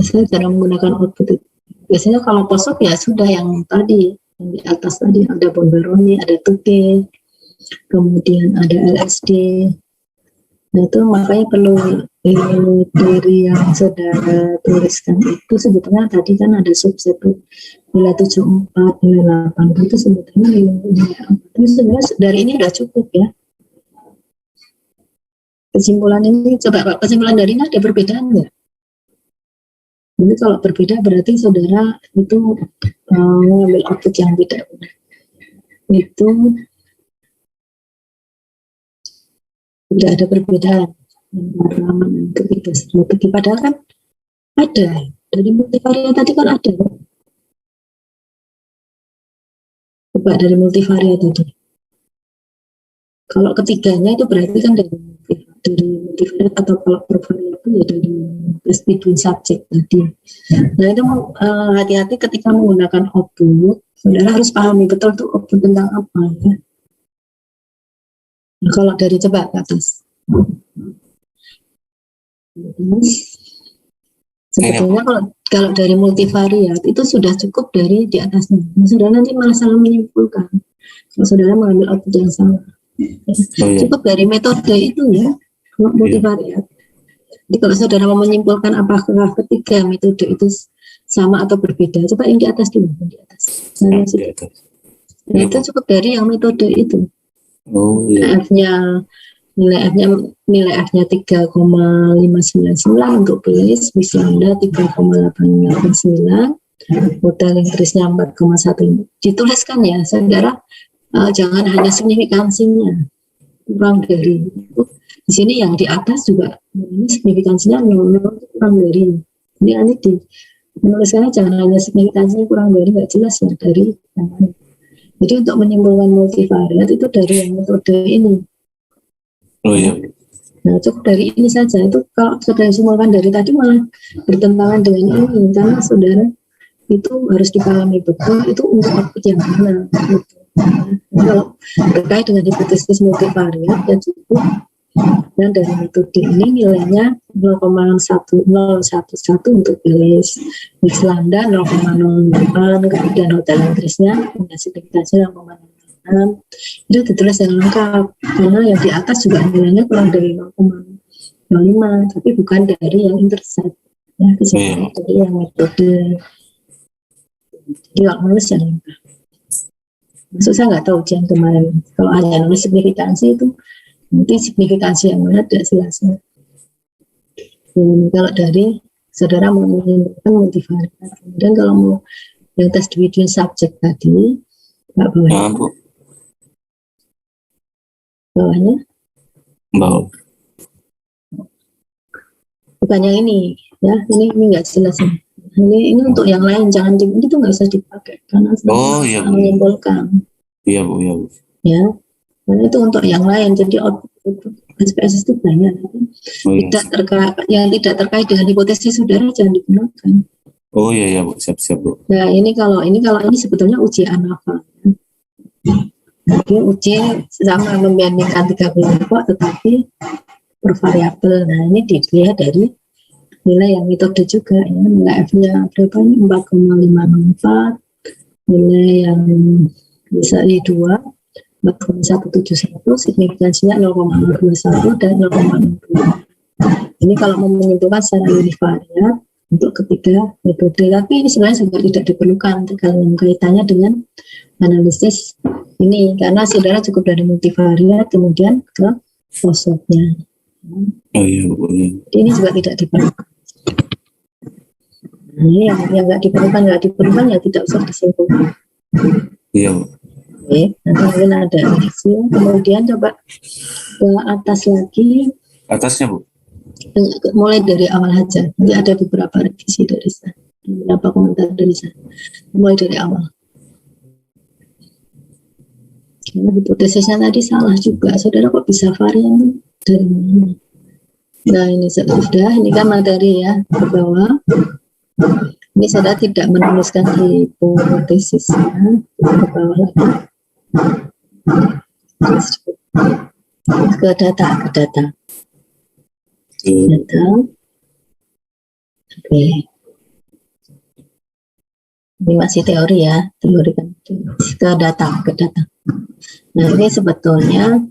S3: Saya jarang menggunakan output itu. Biasanya kalau posok ya sudah yang tadi, yang di atas tadi ada Bonbaroni, ada Tuke, kemudian ada LSD. Nah itu makanya perlu dari yang saudara tuliskan itu sebetulnya tadi kan ada subset nilai 74, nilai 80 itu sebetulnya nilai 4. Itu sebenarnya dari ini sudah cukup ya. Kesimpulan ini, coba Pak, kesimpulan dari ini ada perbedaan nggak? Jadi kalau berbeda berarti saudara itu mengambil output yang tidak benar. Itu tidak ada perbedaan pengalaman ketiga strategi. Padahal kan ada dari multivaria tadi kan ada. Coba dari multivaria tadi. Kalau ketiganya itu berarti kan dari multivariate atau kalau pervariate itu ya dari test between subject tadi. Nah itu hati-hati ketika menggunakan output, saudara harus pahami betul tuh output tentang apa ya. Nah, kalau dari coba ke atas. Sebetulnya kalau dari multivariate itu sudah cukup dari di atasnya. Nah, saudara nanti malah salah menyimpulkan kalau saudara mengambil output yang sama. Cukup dari metode itu ya, multivariate. Jadi kalau saudara mau menyimpulkan apakah ketiga metode itu sama atau berbeda, coba yang di atas dulu, yang di atas. Nah, itu cukup dari yang metode itu.
S2: Oh iya.
S3: Nilai F-nya 3,599 untuk base, bis lambda 3,889, modal inggrisnya 4,1. Dituliskan ya, saudara. Jangan hanya signifikansinya kurang dari itu. Di sini yang di atas juga ini signifikansinya kurang dari Ini nanti menurut saya jangan hanya signifikansinya kurang dari nggak jelas ya dari yang mana. Jadi untuk menyimpulkan multivariat itu dari yang metode ini.
S2: Oh iya.
S3: Nah, cukup dari ini saja. Itu kalau saudara simpulkan dari tadi malah bertentangan dengan ini, karena saudara itu harus dipahami betul itu untuk output yang mana. Gitu. Nah, kalau terkait dengan hipotesis multivariat ya cukup. Dan dari metode ini nilainya 0,1011 untuk Bayes lambda 0,08, kemudian hotel Inggrisnya punya signifikansi 0,06. Itu ditulis yang lengkap karena yang di atas juga nilainya kurang dari 0,05, tapi bukan dari yang intercept ya, kecuali dari yang metode. Jadi kalau nulis yang lengkap. Maksud saya nggak tahu ujian kemarin kalau hanya nulis signifikansi itu nanti signifikansi yang mana tidak jelas. Kalau dari saudara mau menyimpulkan multivariat, kemudian kalau mau yang tes between subject tadi, Pak bawahnya, bawahnya, bukan yang ini, ya ini nggak jelas. Ini untuk yang lain, jangan ini tuh nggak usah dipakai karena
S2: iya,
S3: menyimpulkan.
S2: Iya Bu, iya Bu.
S3: Ya. Karena itu untuk yang lain, jadi output SPSS itu banyak. Yang tidak terkait dengan hipotesis saudara jangan digunakan.
S2: Oh iya Bu, siap Bu.
S3: Nah ini sebetulnya uji ANAFA. Jadi uji sama membandingkan 3 kelompok tetapi per variabel. Nah ini dilihat dari nilai yang metode juga. Ya. Nilai F-nya berapa ini? 4,564. Nilai yang bisa I2 4,171, signifikansinya 0,21 dan 0,62. Ini kalau mau menentukan secara univariat untuk ketiga metode, tapi ini sebenarnya juga tidak diperlukan kalau kaitannya dengan analisis ini, karena saudara cukup dari multivariat kemudian ke posotnya.
S2: Oh iya Bu.
S3: Ini juga tidak diperlukan. Ini yang nggak diperlukan ya tidak usah disimpulkan.
S2: Iya Bu.
S3: Oke, nanti mungkin ada reaksi. Kemudian coba ke atas lagi.
S2: Atasnya Bu.
S3: Mulai dari awal aja. Nanti ada beberapa revisi dari saya, beberapa komentar dari saya. Mulai dari awal. Karena hipotesisnya tadi salah juga. Saudara kok bisa varian dari mana? Nah ini sudah. Ini kan materi ya ke bawah. Ini saudara tidak menuliskan hipotesisnya ke bawah lagi. Ke data. Oke. Ini masih teori ya, teori kan. Ke data. Nah ini sebetulnya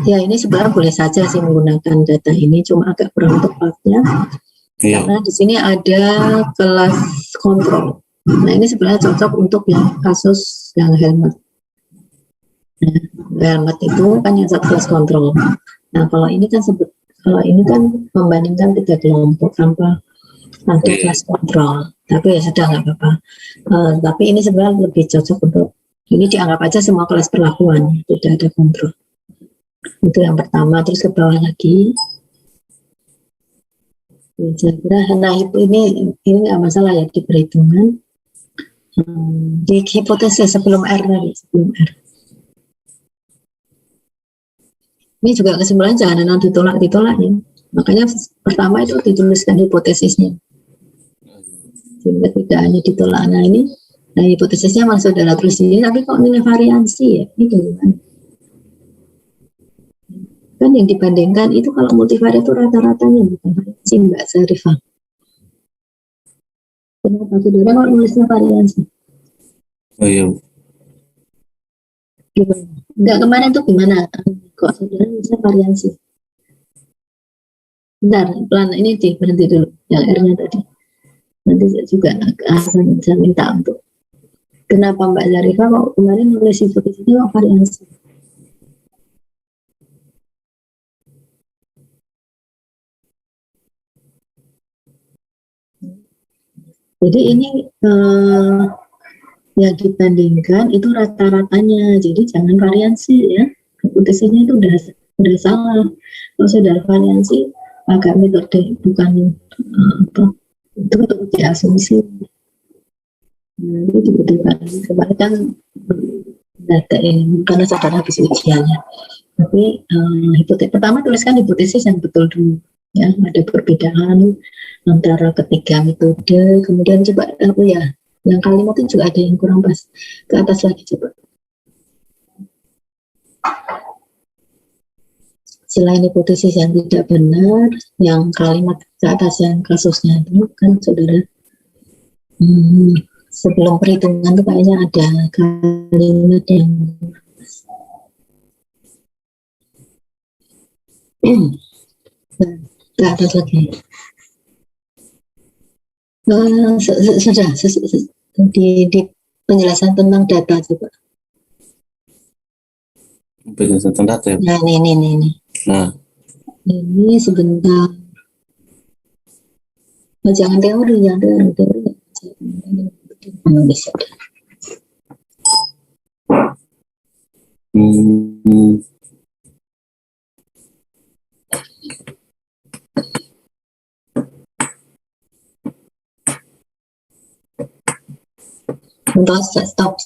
S3: ya ini sebenarnya boleh saja sih menggunakan data ini, cuma agak kurang tepatnya.
S2: Iya.
S3: Karena di sini ada kelas kontrol. Nah ini sebenarnya cocok untuk yang kasus yang Helmut. Helmut itu kan yang satu kelas kontrol. Nah kalau ini kan membandingkan 3 kelompok tanpa ada kelas kontrol. Tapi ya sudah nggak apa-apa. Tapi ini sebenarnya lebih cocok untuk ini dianggap aja semua kelas perlakuan, tidak ada kontrol. Itu yang pertama. Terus ke bawah lagi. Saya kira, nah ini nggak masalah ya di perhitungan. Di hipotesis sebelum R tadi, sebelum R. Ini juga kesimpulan jangan nanti ditolak ya. Makanya pertama itu dituliskan hipotesisnya. Sehingga tidak hanya ditolak. Nah ini, hipotesisnya masuk dalam tulis ini, tapi kok nilai variansi ya? Ini dari mana? Kan yang dibandingkan itu kalau multivariat itu rata-ratanya bukan variansi Mbak Sarifah. Kenapa saudara kalau nulisnya variansi?
S2: Oh iya.
S3: Gimana? Enggak, kemarin tuh gimana? Kok saudara nulisnya variansi? Bentar, pelan ini berhenti dulu yang R-nya tadi. Nanti saya juga akan saya minta untuk kenapa Mbak Sarifah kok kemarin nulis hipotesisnya kok variansi? Jadi ini yang dibandingkan itu rata-ratanya, jadi jangan variansi ya. Hipotesisnya itu udah salah. Kalau sudah variansi, agak metode, bukan apa, itu untuk uji asumsi. Nah, itu dibutuhkan. Kemarin kan data ini karena saudara habis ujiannya. Tapi pertama tuliskan hipotesis yang betul dulu. Ya, ada perbedaan antara ketiga metode. Kemudian coba apa ya? Yang kalimat itu juga ada yang kurang pas. Ke atas lagi coba. Selain hipotesis yang tidak benar, yang kalimat ke atas yang kasusnya itu kan saudara, sebelum perhitungan itu kayaknya ada kalimat yang ke atas lagi. Sudah di penjelasan tentang data coba.
S2: Penjelasan tentang data ya.
S3: Nah, ini.
S2: Nah,
S3: ini sebentar. Oh, jangan teori. Bisa. Stop.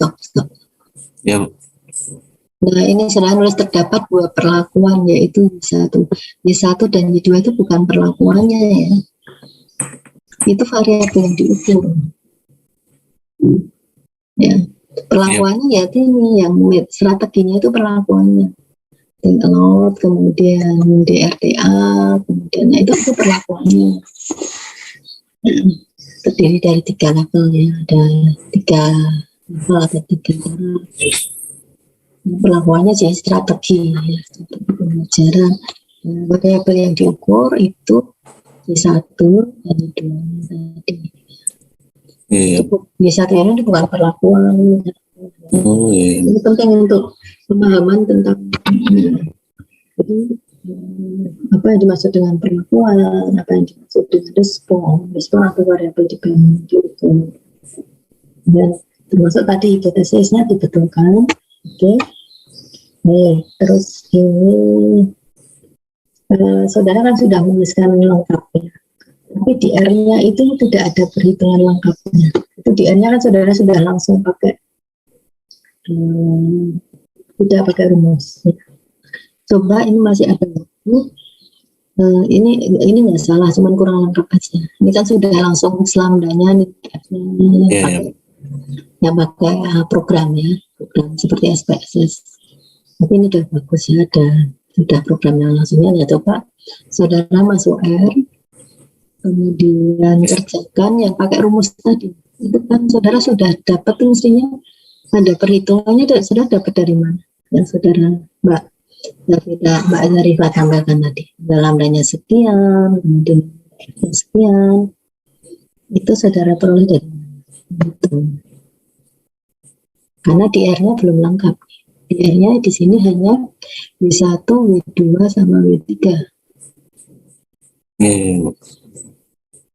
S2: ya Bu.
S3: Nah, ini saya nulis terdapat dua perlakuan, yaitu Y1 dan Y2 itu bukan perlakuannya ya. Itu variabel yang diukur. Ya, perlakuannya ya ini yang strateginya itu perlakuannya. Load, kemudian DRTA, kemudian itu perlakuannya. Terdiri dari 3 level ya, ada 3 level, ada 3 taraf. Perlakuannya jadi strategi ya, strategi pembelajaran. Variabel yang diukur itu Y1 dan Y2 tadi. Y1 ini bukan perlakuan. Ini penting untuk pemahaman tentang jadi apa yang dimaksud dengan perlakuan, apa yang dimaksud dengan respon atau variabel diukur. Dan termasuk tadi hipotesisnya dibetulkan. Oke. Terus ini saudara kan sudah menuliskan lengkapnya. Tapi di R-nya itu tidak ada perhitungan lengkapnya. Itu di R-nya kan saudara sudah langsung pakai tidak pakai rumus. Coba ini masih ada waktu. Ini nggak salah, cuman kurang lengkap aja. Ini kan sudah langsung lambdanya pakai program seperti SPSS. Tapi ini udah bagus ya, sudah programnya langsungnya ya. Coba saudara masuk R, kemudian kerjakan yang pakai rumus tadi. Itu kan saudara sudah dapat mestinya ada perhitungannya, sudah dapat dari mana? Yang saudara Mbak Zarifah tambahkan tadi. Lambdanya sekian, kemudian sekian. Itu saudara peroleh dari mana? Karena di R-nya belum lengkap. Di R-nya di sini hanya W1, W2 sama W3.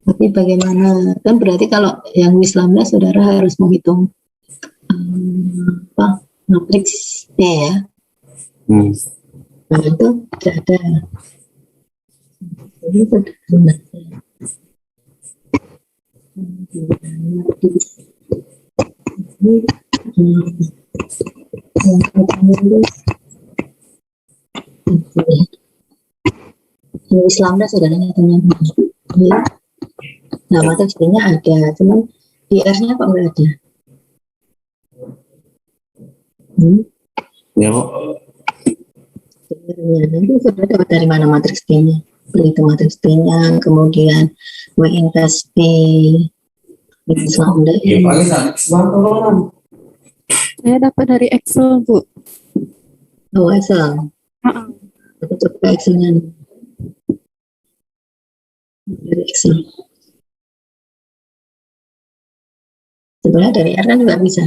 S3: Tapi bagaimana? Kan berarti kalau yang Wislamda saudara harus menghitung matriks P ya. Nah, itu tidak ada. Ini sederhana. Islamnya saudaranya teman-teman. Nah, matriksnya ada, cuman di R-nya kok nggak ada.
S2: Ya Bu.
S3: Nanti sudah dapat dari mana matriks P-nya? Itu matriks P-nya, kemudian W invest P, Islamda ini.
S1: Saya dapat dari Excel, Bu.
S3: Oh, Excel. Aku coba Excel-nya nih. Dari Excel. Sebenarnya dari R kan juga bisa.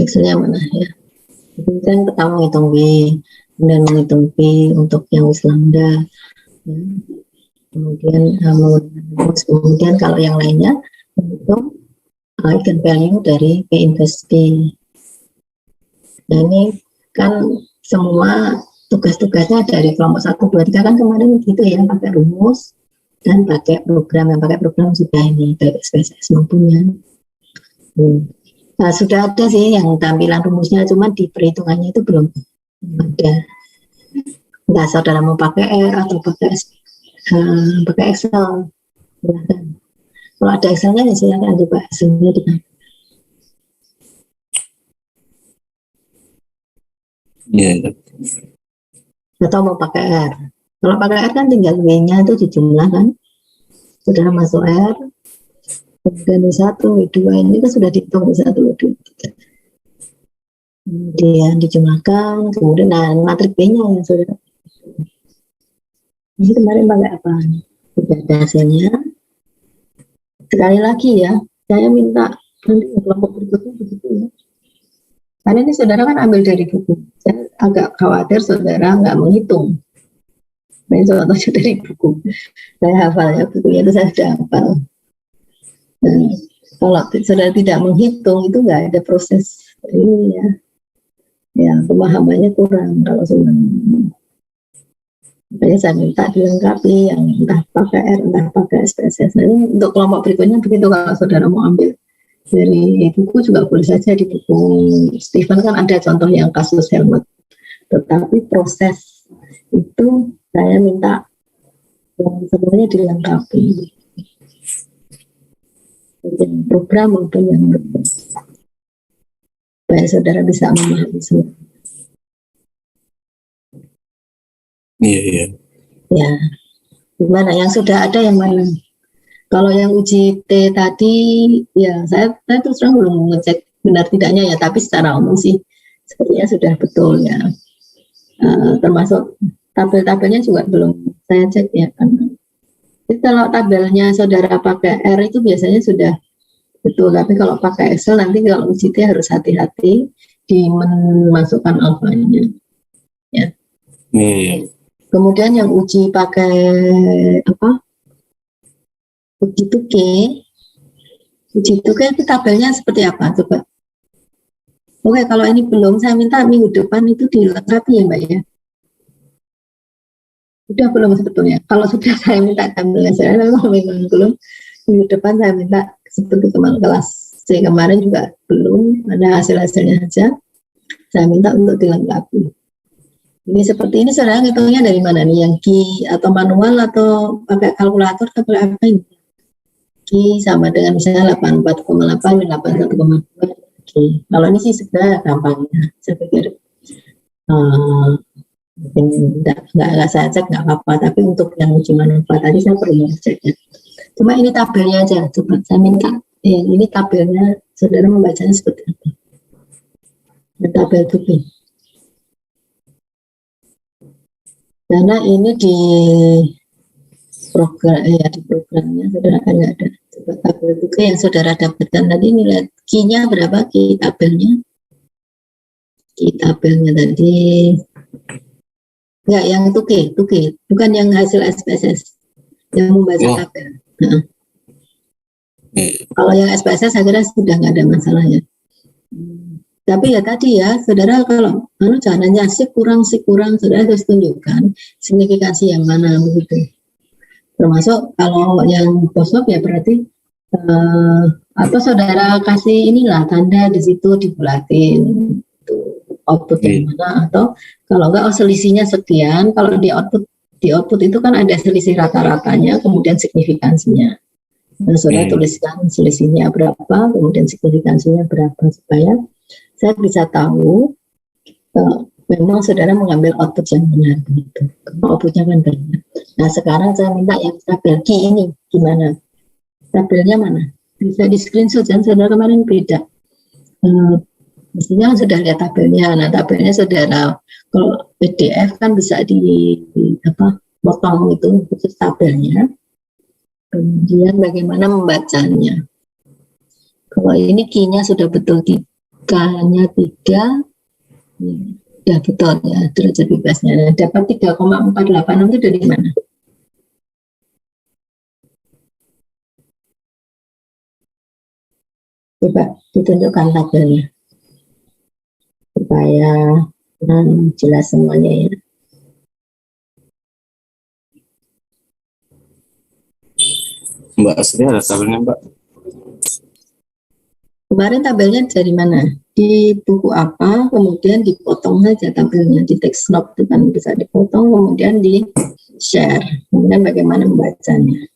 S3: Excel-nya mana ya? Ini kan pertama menghitung B, kemudian menghitung P untuk yang Wislamda. kemudian menggunakan rumus, kemudian kalau yang lainnya menghitung eigen value dari P invest P. Nah ini kan semua tugas-tugasnya dari kelompok 1, 2, 3 kan kemarin gitu ya, pakai rumus dan pakai program. Yang pakai program sudah ini, baik SPSS maupun yang nah, sudah ada sih yang tampilan rumusnya, cuma di perhitungannya itu belum ada. Entah saudara mau pakai R atau pakai Excel, silahkan. Kalau ada Excelnya ya silahkan coba Excelnya di atau mau pakai R. Kalau pakai R kan tinggal W-nya itu dijumlahkan. Saudara masuk R, kemudian W1, W2 ini kan sudah dihitung W1, W2, W3. Kemudian dijumlahkan, kemudian matrik B-nya yang saudara. Ini kemarin pakai apa? Sudah ada hasilnya. Sekali lagi ya, saya minta nanti kelompok berikutnya begitu ya. Karena ini saudara kan ambil dari buku. Saya agak khawatir saudara nggak menghitung. Ini contohnya dari buku. Saya hafalnya bukunya itu saya sudah hafal. Nah, kalau saudara tidak menghitung itu nggak ada proses ini ya. Ya pemahamannya kurang kalau sebenarnya. Makanya saya minta dilengkapi yang entah pakai R, entah pakai SPSS. Nah, ini untuk kelompok berikutnya begitu kalau saudara mau ambil dari buku juga boleh saja di buku Stephen kan ada contoh yang kasus Helmut. Tetapi proses itu saya minta sebenarnya dilengkapi. Yang program maupun yang supaya saudara bisa memahami semua.
S2: Iya.
S3: Ya, gimana? Yang sudah ada yang mana? Kalau yang uji T tadi, ya saya terus terang belum mengecek benar tidaknya ya, tapi secara umum sih sepertinya sudah betul ya. Termasuk tabel-tabelnya juga belum saya cek ya. Jadi kalau tabelnya saudara pakai R itu biasanya sudah betul, tapi kalau pakai Excel nanti kalau uji T harus hati-hati di memasukkan alfanya. Ya. Kemudian yang uji pakai apa? Uji tuke itu tabelnya seperti apa? Coba. Oke, kalau ini belum, saya minta minggu depan itu dilengkapi ya Mbak ya. Sudah belum sebetulnya. Kalau sudah saya minta tabelnya, saya memang belum. Minggu depan saya minta seperti teman kelas C kemarin juga belum, ada hasil-hasilnya saja. Saya minta untuk dilengkapi. Ini seperti ini saudara ngitungnya dari mana nih? Yang Q atau manual atau pakai kalkulator atau pakai apa ini? Q sama dengan misalnya 84,8 dan 81,2. Oke. Kalau ini sih sudah gampang ya. Saya pikir mungkin nggak saya cek nggak apa-apa. Tapi untuk yang uji manual tadi saya perlu cek ya. Cuma ini tabelnya aja. Coba saya minta. Ya, ini tabelnya saudara membacanya seperti apa? Tabel 2B. Karena ini di program ya, di programnya saudara kan nggak ada. Coba tabel itu yang saudara dapatkan tadi nilai Q-nya berapa? Q tabelnya tadi nggak yang tuke bukan yang hasil SPSS yang membaca tabel. Nah. Kalau yang SPSS saya kira sudah nggak ada masalahnya. Tapi ya tadi ya, saudara kalau caranya sih kurang, saudara harus tunjukkan signifikansi yang mana begitu. Termasuk kalau yang posok ya berarti atau saudara kasih inilah tanda di situ dibulatin output yang mana, atau kalau enggak selisihnya sekian. Kalau di output itu kan ada selisih rata-ratanya, kemudian signifikansinya. Nah, saudara tuliskan selisihnya berapa, kemudian signifikansinya berapa supaya saya bisa tahu memang saudara mengambil output yang benar begitu. Karena outputnya kan banyak. Nah sekarang saya minta yang tabel Q ini gimana? Tabelnya mana? Bisa di screenshot kan saudara kemarin beda. Mestinya sudah lihat tabelnya. Nah tabelnya saudara kalau PDF kan bisa potong itu khusus tabelnya. Kemudian bagaimana membacanya? Kalau ini Q-nya sudah betul K-nya 3, sudah betul ya derajat bebasnya. Dapat 3,48 itu dari mana? Coba ditunjukkan tabelnya supaya jelas semuanya ya.
S2: Mbak Asri ada tabelnya Mbak?
S3: Kemarin tabelnya dari mana? Di buku apa, kemudian dipotong saja tabelnya di text note itu kan bisa dipotong, kemudian di share, kemudian bagaimana membacanya.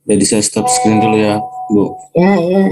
S2: Jadi saya stop screen dulu ya Bu.
S3: Ya, ya.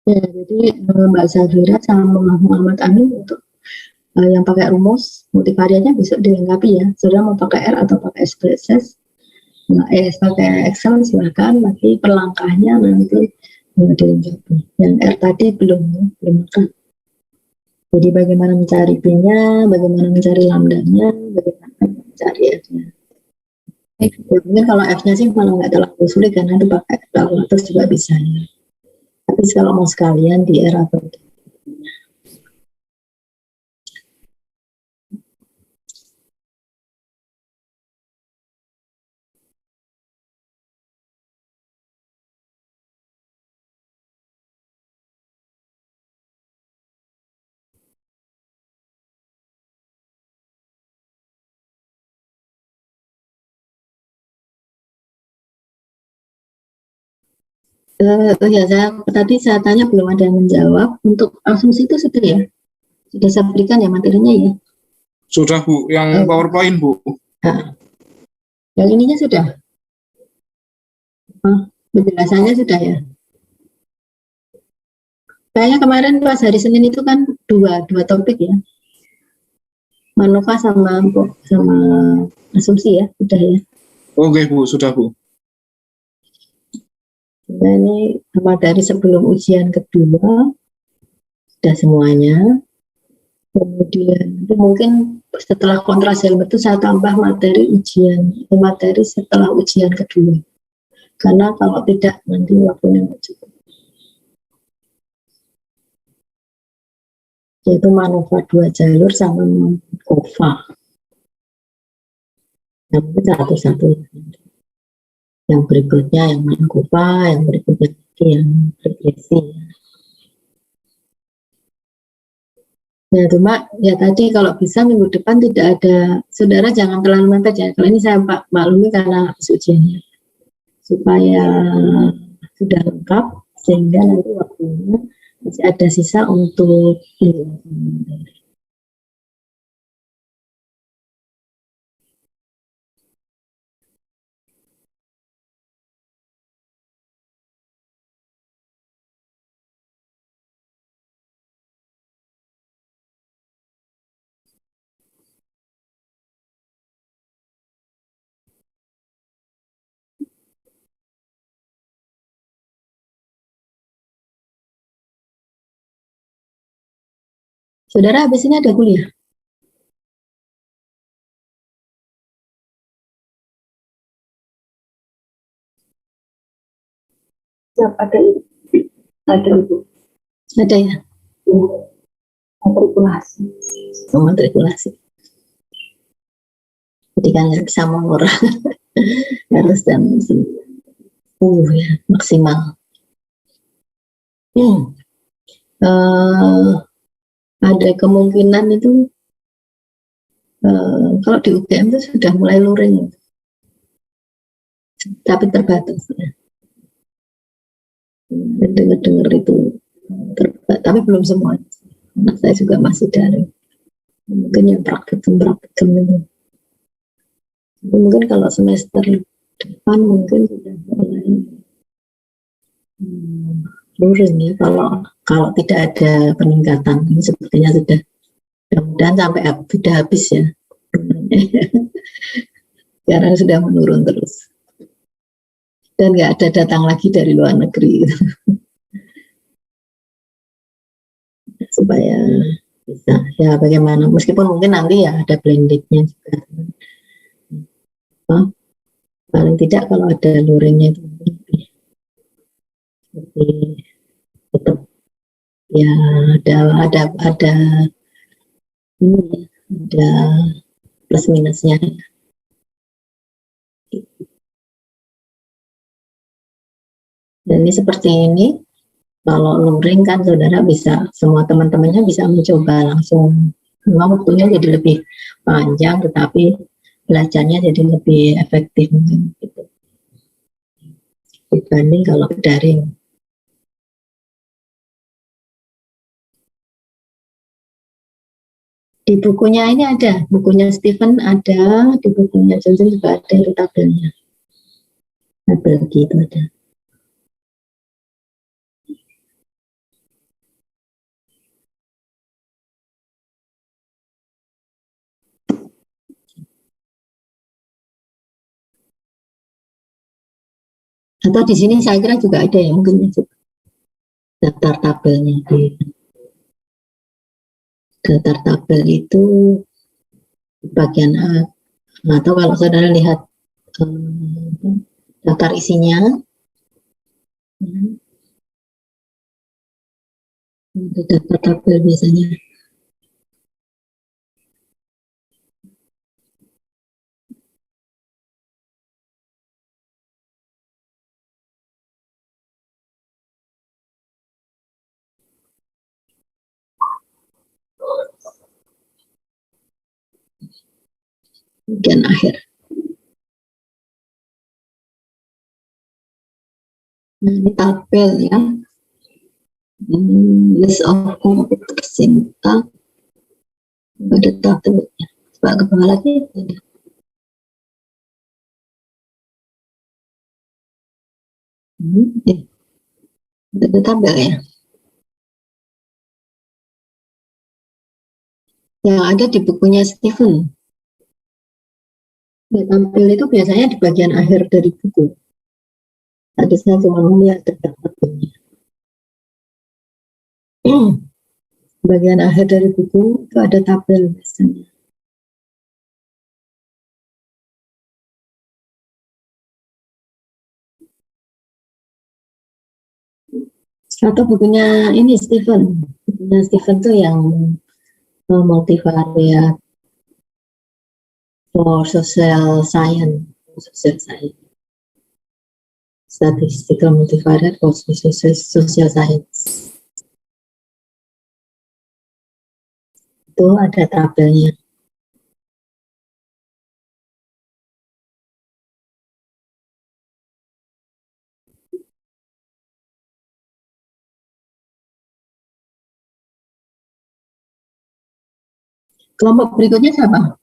S3: Ya, jadi Mbak Zafira sama Muhammad Amin untuk yang pakai rumus multivariatnya besok dilengkapi ya. Saudara mau pakai R atau pakai SPSS, pakai Excel silakan, tapi perlangkahnya nanti dilengkapi. Yang R tadi belum makan. Jadi bagaimana mencari P-nya, bagaimana mencari lambdanya, bagaimana mencari F-nya. Mungkin kalau F-nya sih malah nggak terlalu sulit karena itu pakai kalkulator juga bisa ya. Tapi kalau mau sekalian di R atau ya, saya tanya belum ada yang menjawab. Untuk asumsi itu sudah ya? Sudah saya berikan ya materinya ya?
S4: Sudah Bu, yang PowerPoint Bu.
S3: Nah, yang ininya sudah? Penjelasannya sudah ya? Kayaknya kemarin pas hari Senin itu kan dua topik ya? Manova sama asumsi ya? Sudah ya?
S4: Oke Bu, sudah Bu.
S3: Nah, ini dari sebelum ujian kedua sudah semuanya. Kemudian mungkin setelah kontras helm itu saya tambah materi setelah ujian kedua. Karena kalau tidak nanti waktunya nggak cukup. Yaitu Manova 2 jalur sama Manova. Yang satu-satu. Yang berikutnya yang Manova, yang berikutnya yang regresi. Nah, cuma ya tadi kalau bisa minggu depan tidak ada, saudara jangan terlalu mepet ya. Kalau ini saya maklumi karena habis ujiannya. Supaya sudah lengkap, sehingga nanti waktunya masih ada sisa untuk saudara habis ini ada kuliah.
S1: Siap, ada ibu.
S3: Ada ya?
S1: Matrikulasi.
S3: Matrikulasi. Jadi kan nggak bisa mengurang. Harus jam 10 ya maksimal. Ada kemungkinan itu kalau di UGM itu sudah mulai luring. tapi terbatas ya. Dengar-dengar itu terbatas, tapi belum semua. Anak saya juga masih daring. Mungkin yang praktikum itu. Mungkin kalau semester depan mungkin sudah mulai luring ya, kalau tidak ada peningkatan. Ini sepertinya sudah, mudah-mudahan sampai sudah habis ya. Sekarang sudah menurun terus. Dan nggak ada datang lagi dari luar negeri. Supaya bisa, ya bagaimana, meskipun mungkin nanti ya ada blendednya juga. Paling tidak kalau ada luringnya itu lebih tetap ya ada ini ya, ada plus minusnya. Dan ini seperti ini, kalau luring kan saudara bisa, semua teman-temannya bisa mencoba langsung. Memang waktunya jadi lebih panjang, tetapi belajarnya jadi lebih efektif mungkin gitu, dibanding kalau daring. Di bukunya ini ada, bukunya Stephen ada, di bukunya Johnson juga ada itu tabelnya. Tabel gitu ada. Atau di sini saya kira juga ada ya, mungkin daftar tabelnya. Di daftar tabel itu bagian A, atau kalau saudara lihat daftar isinya, daftar tabel biasanya. Bagian akhir. Nah, ini tabel ya. List of komputer Sinta. Ada tabelnya. Coba ke bawah lagi. Ada tabel ya. Yang ada di bukunya Stephen. Nah, tabel itu biasanya di bagian akhir dari buku. Tadi saya cuma melihat tabelnya. Bagian akhir dari buku itu ada tabel biasanya. Atau bukunya ini Stephen. Bukunya Stephen tuh yang multivariate for social science. Statistical multivariate for social science. Itu ada tabelnya. Kelompok berikutnya siapa?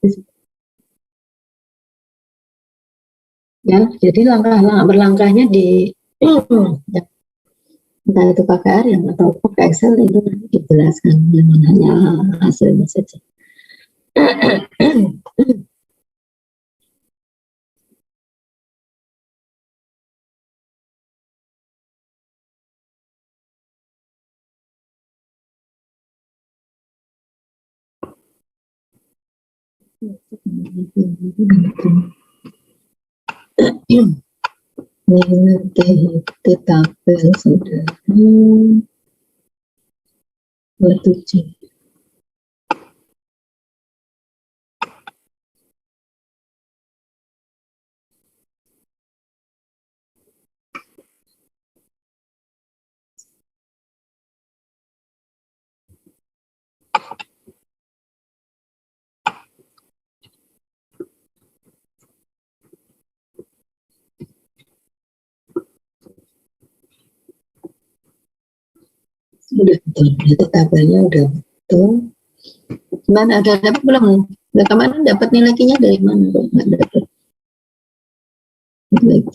S3: Ya, jadi berlangkahnya di entah itu KKR yang atau pakai Excel itu nanti dijelaskan, jangan hanya hasilnya saja. Ini tabel sudah 27. Udah betul, berarti tabelnya udah betul. Gimana, ada dapat belum? Nah, kemarin dapat nilai Q-nya dari mana? Kok nggak dapat nilai Q?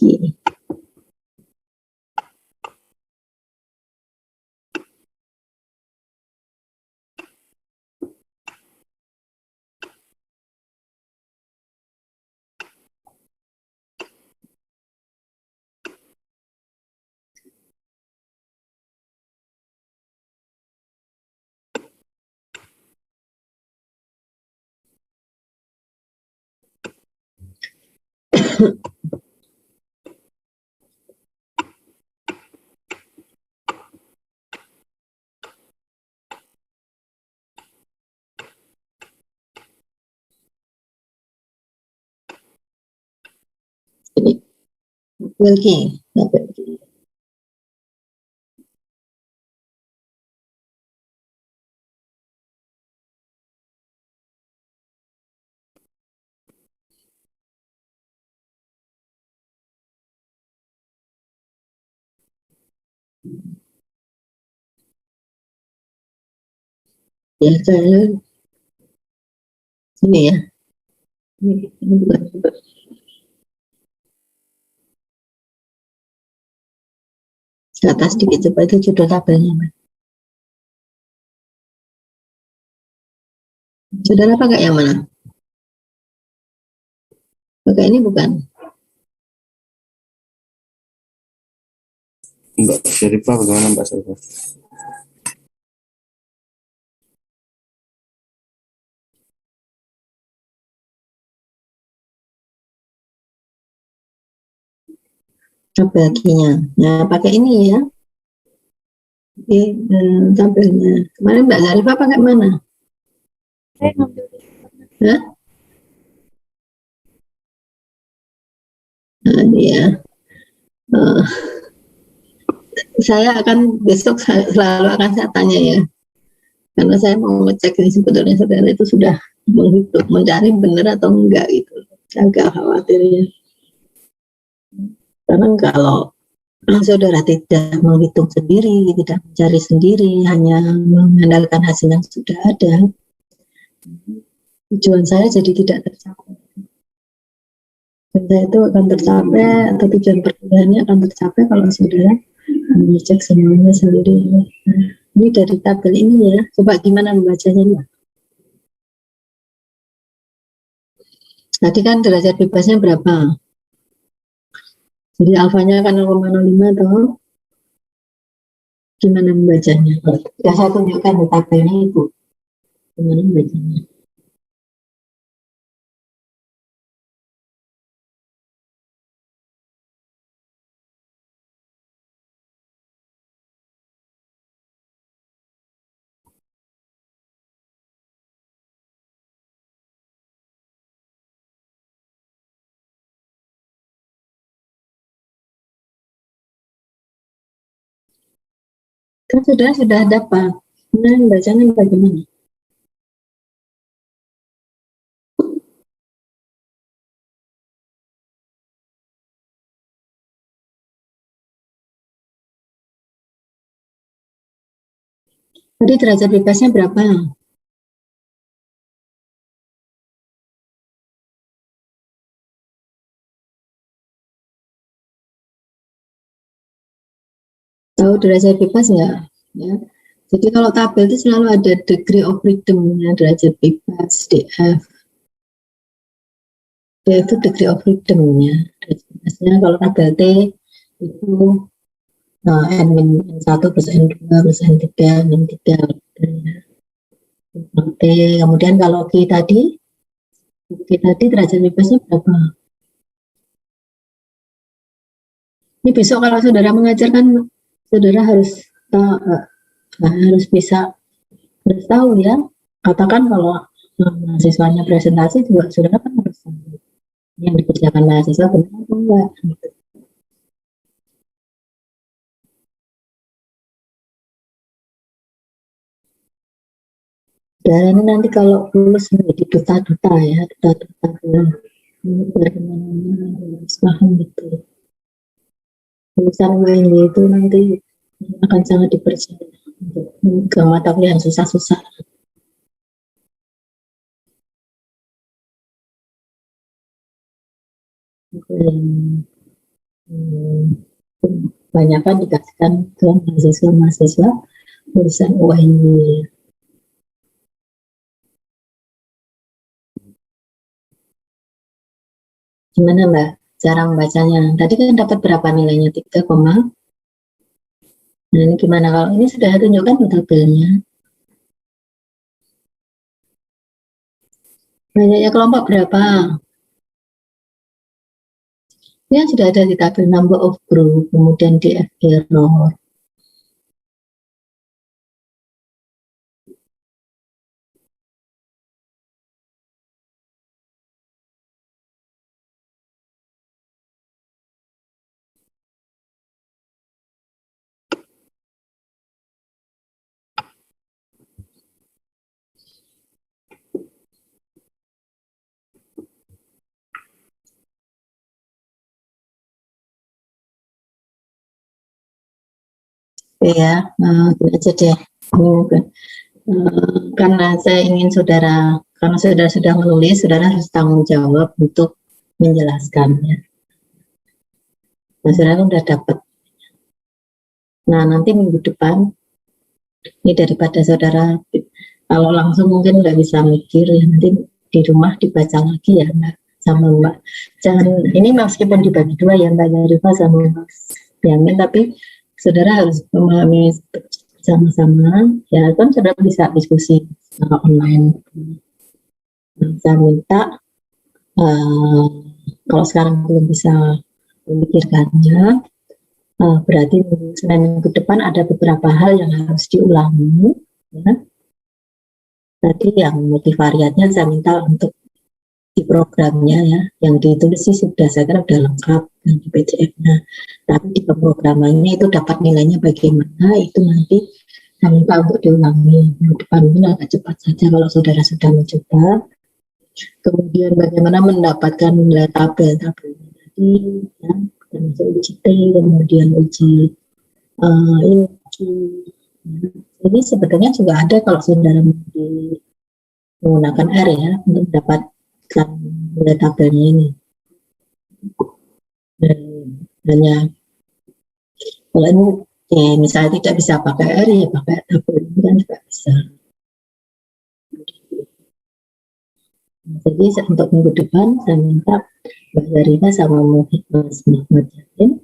S3: Ini tabel Q, tabel Q. Ya, saya ini ya. Ini bukan. Ke atas sedikit coba, itu judul tabelnya, Mas. Saudara pakai yang mana? Pakai ini bukan?
S2: Mbak Syarifah bagaimana Mbak Syarifah?
S3: Tabel Q-nya. Nah, pakai ini ya. Oke, tabelnya. Kemarin Mbak Zarifah pakai mana?
S1: Saya ngambil
S3: Hah? Nah, ini ya. Saya akan besok selalu akan saya tanya ya. Karena saya mau ngecek ini sebetulnya saudara itu sudah menghitung, mencari benar atau enggak gitu. Saya agak khawatir ya. Karena kalau saudara tidak menghitung sendiri, tidak mencari sendiri, hanya mengandalkan hasil yang sudah ada, tujuan saya jadi tidak tercapai. Dan saya itu akan tercapai, atau tujuan perkuliahannya akan tercapai kalau saudara mengecek semuanya sendiri. Nah, ini dari tabel ini ya, coba gimana membacanya Mbak? Tadi kan derajat bebasnya berapa? Jadi alfanya kan 0,05 atau gimana membacanya? Ya, saya tunjukkan di tabelnya Ibu. Gimana membacanya? Kan sudah dapat. Nah, bacanya bagaimana? Tadi derajat bebasnya berapa? Tahu derajat bebas nggak? Ya. Jadi kalau tabel itu selalu ada degree of freedom-nya, derajat bebas, DF. D itu degree of freedom-nya. Derajat bebasnya kalau tabel T itu N-1 plus N2 plus N3, N3. T, kemudian kalau Q tadi derajat bebasnya berapa? Ini besok kalau saudara mengajarkan, saudara harus harus tahu ya. Katakan kalau mahasiswanya presentasi juga saudara kan harus tahu yang dikerjakan mahasiswa benar atau enggak. Dan ini nanti kalau lulus menjadi duta-duta ya, duta-duta bagaimana harus paham betul. Lulusan WNY itu nanti akan sangat dipercaya. ke mata kuliah yang susah-susah. Banyak kan dikasihkan ke mahasiswa urusan UAI. Gimana Mbak cara membacanya? Tadi kan dapat berapa nilainya? 3, nah ini gimana kalau ini sudah tunjukkan tabelnya? Banyaknya kelompok berapa? Ini sudah ada di tabel number of group, kemudian di error. Ya, gini aja deh. Karena saya ingin karena saudara sudah menulis, saudara harus tanggung jawab untuk menjelaskannya. Nah, saudara sudah dapat. Nah, nanti minggu depan, ini daripada saudara, kalau langsung mungkin nggak bisa mikir, ya nanti di rumah dibaca lagi ya, Mbak, sama Mbak. Jangan, ini meskipun dibagi dua ya, Mbak Yarifa sama Mbak Yamin, tapi saudara harus memahami sama-sama, ya kan saudara bisa diskusi online. Saya minta, kalau sekarang belum bisa memikirkannya, berarti Senin minggu depan ada beberapa hal yang harus diulangi. Ya. Tadi yang multivariatnya saya minta untuk di programnya ya, yang ditulis sih sudah saya kira sudah lengkap dan di PDF-nya. Tapi di pemrogramannya itu dapat nilainya bagaimana itu nanti saya minta untuk diulangi. Minggu depan ini agak cepat saja kalau saudara sudah mencoba. Kemudian bagaimana mendapatkan nilai tabelnya tadi ya, termasuk uji T, kemudian uji ini sebetulnya juga ada kalau saudara menggunakan R ya untuk mendapatkan nilai tabelnya ini. Dan hanya kalau ini misalnya tidak bisa pakai R ya pakai tabel ini kan juga bisa. Jadi untuk minggu depan saya minta Mbak Zarina sama Mas Muhammad Yasin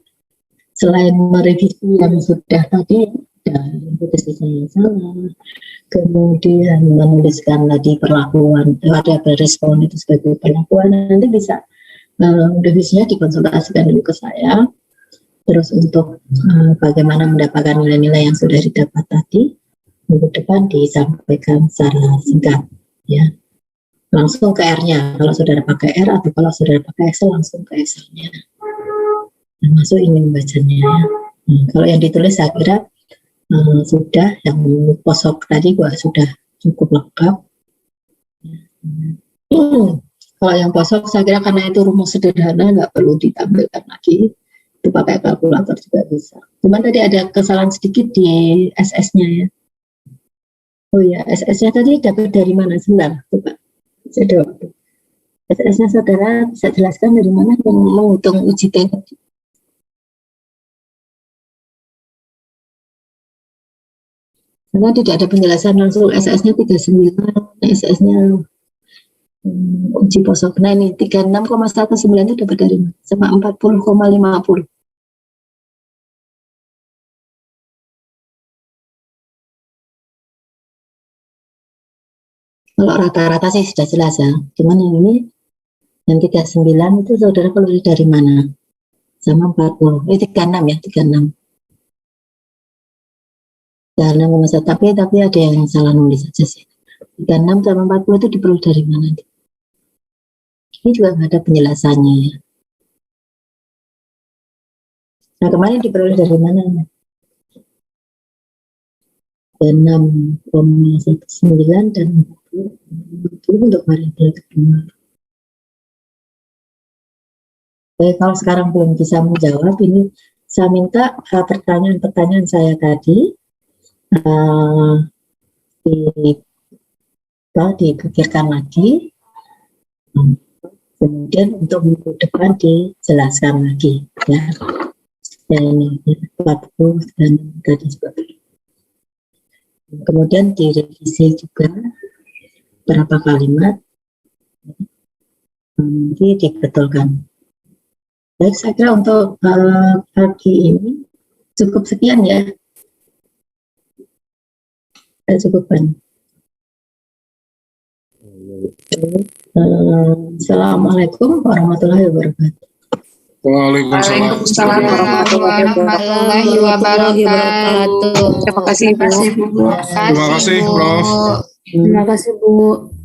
S3: selain merevisi yang sudah tadi dan hipotesisnya yang salah, kemudian menuliskan lagi perlakuan ada respon itu sebagai perlakuan, nanti bisa revisinya dikonsultasikan dulu ke saya. Terus untuk bagaimana mendapatkan nilai-nilai yang sudah didapat tadi minggu depan disampaikan secara singkat ya, langsung ke R-nya kalau saudara pakai R, atau kalau saudara pakai Excel langsung ke Excel-nya, termasuk ingin membacanya ya. Kalau yang ditulis saya kira sudah, yang posok tadi juga sudah cukup lengkap. Kalau yang posok saya kira karena itu rumus sederhana nggak perlu ditampilkan lagi, itu pakai kalkulator juga bisa. Cuman tadi ada kesalahan sedikit di SS-nya ya. Oh ya, SS-nya tadi dapat dari mana? Sebentar, coba saya ada waktu. SS-nya saudara bisa jelaskan dari mana yang menghitung uji T tadi? Karena tidak ada penjelasan langsung SS-nya 39, SS-nya uji posok. Nah ini 36,19 itu dapat dari mana? Sama 40,50. Kalau rata-rata sih sudah jelas ya. Cuman yang ini, yang 39 itu saudara keluar dari mana? Sama 40. 36 ya, 36. Karena masa tapi ada yang salah nulis saja sih. 36 sama 40 itu diperoleh dari mana? Ini juga nggak ada penjelasannya ya. Nah kemarin diperoleh dari mana? 6,19 dan 40 untuk variabel kedua. Oke, kalau sekarang belum bisa menjawab, ini saya minta pertanyaan-pertanyaan saya tadi eh, dipikirkan lagi, kemudian untuk minggu depan dijelaskan lagi ya. Dan 40 dan tadi sebagainya. Kemudian direvisi juga berapa kalimat, nanti dibetulkan. Baik, saya kira untuk pagi ini cukup sekian ya. Saya cukupkan. Assalamualaikum warahmatullahi wabarakatuh.
S4: Waalaikumsalam.
S5: Warahmatullahi wabarakatuh.
S6: Terima kasih, Bu.
S4: Terima kasih, Prof.
S6: Terima kasih, Bu.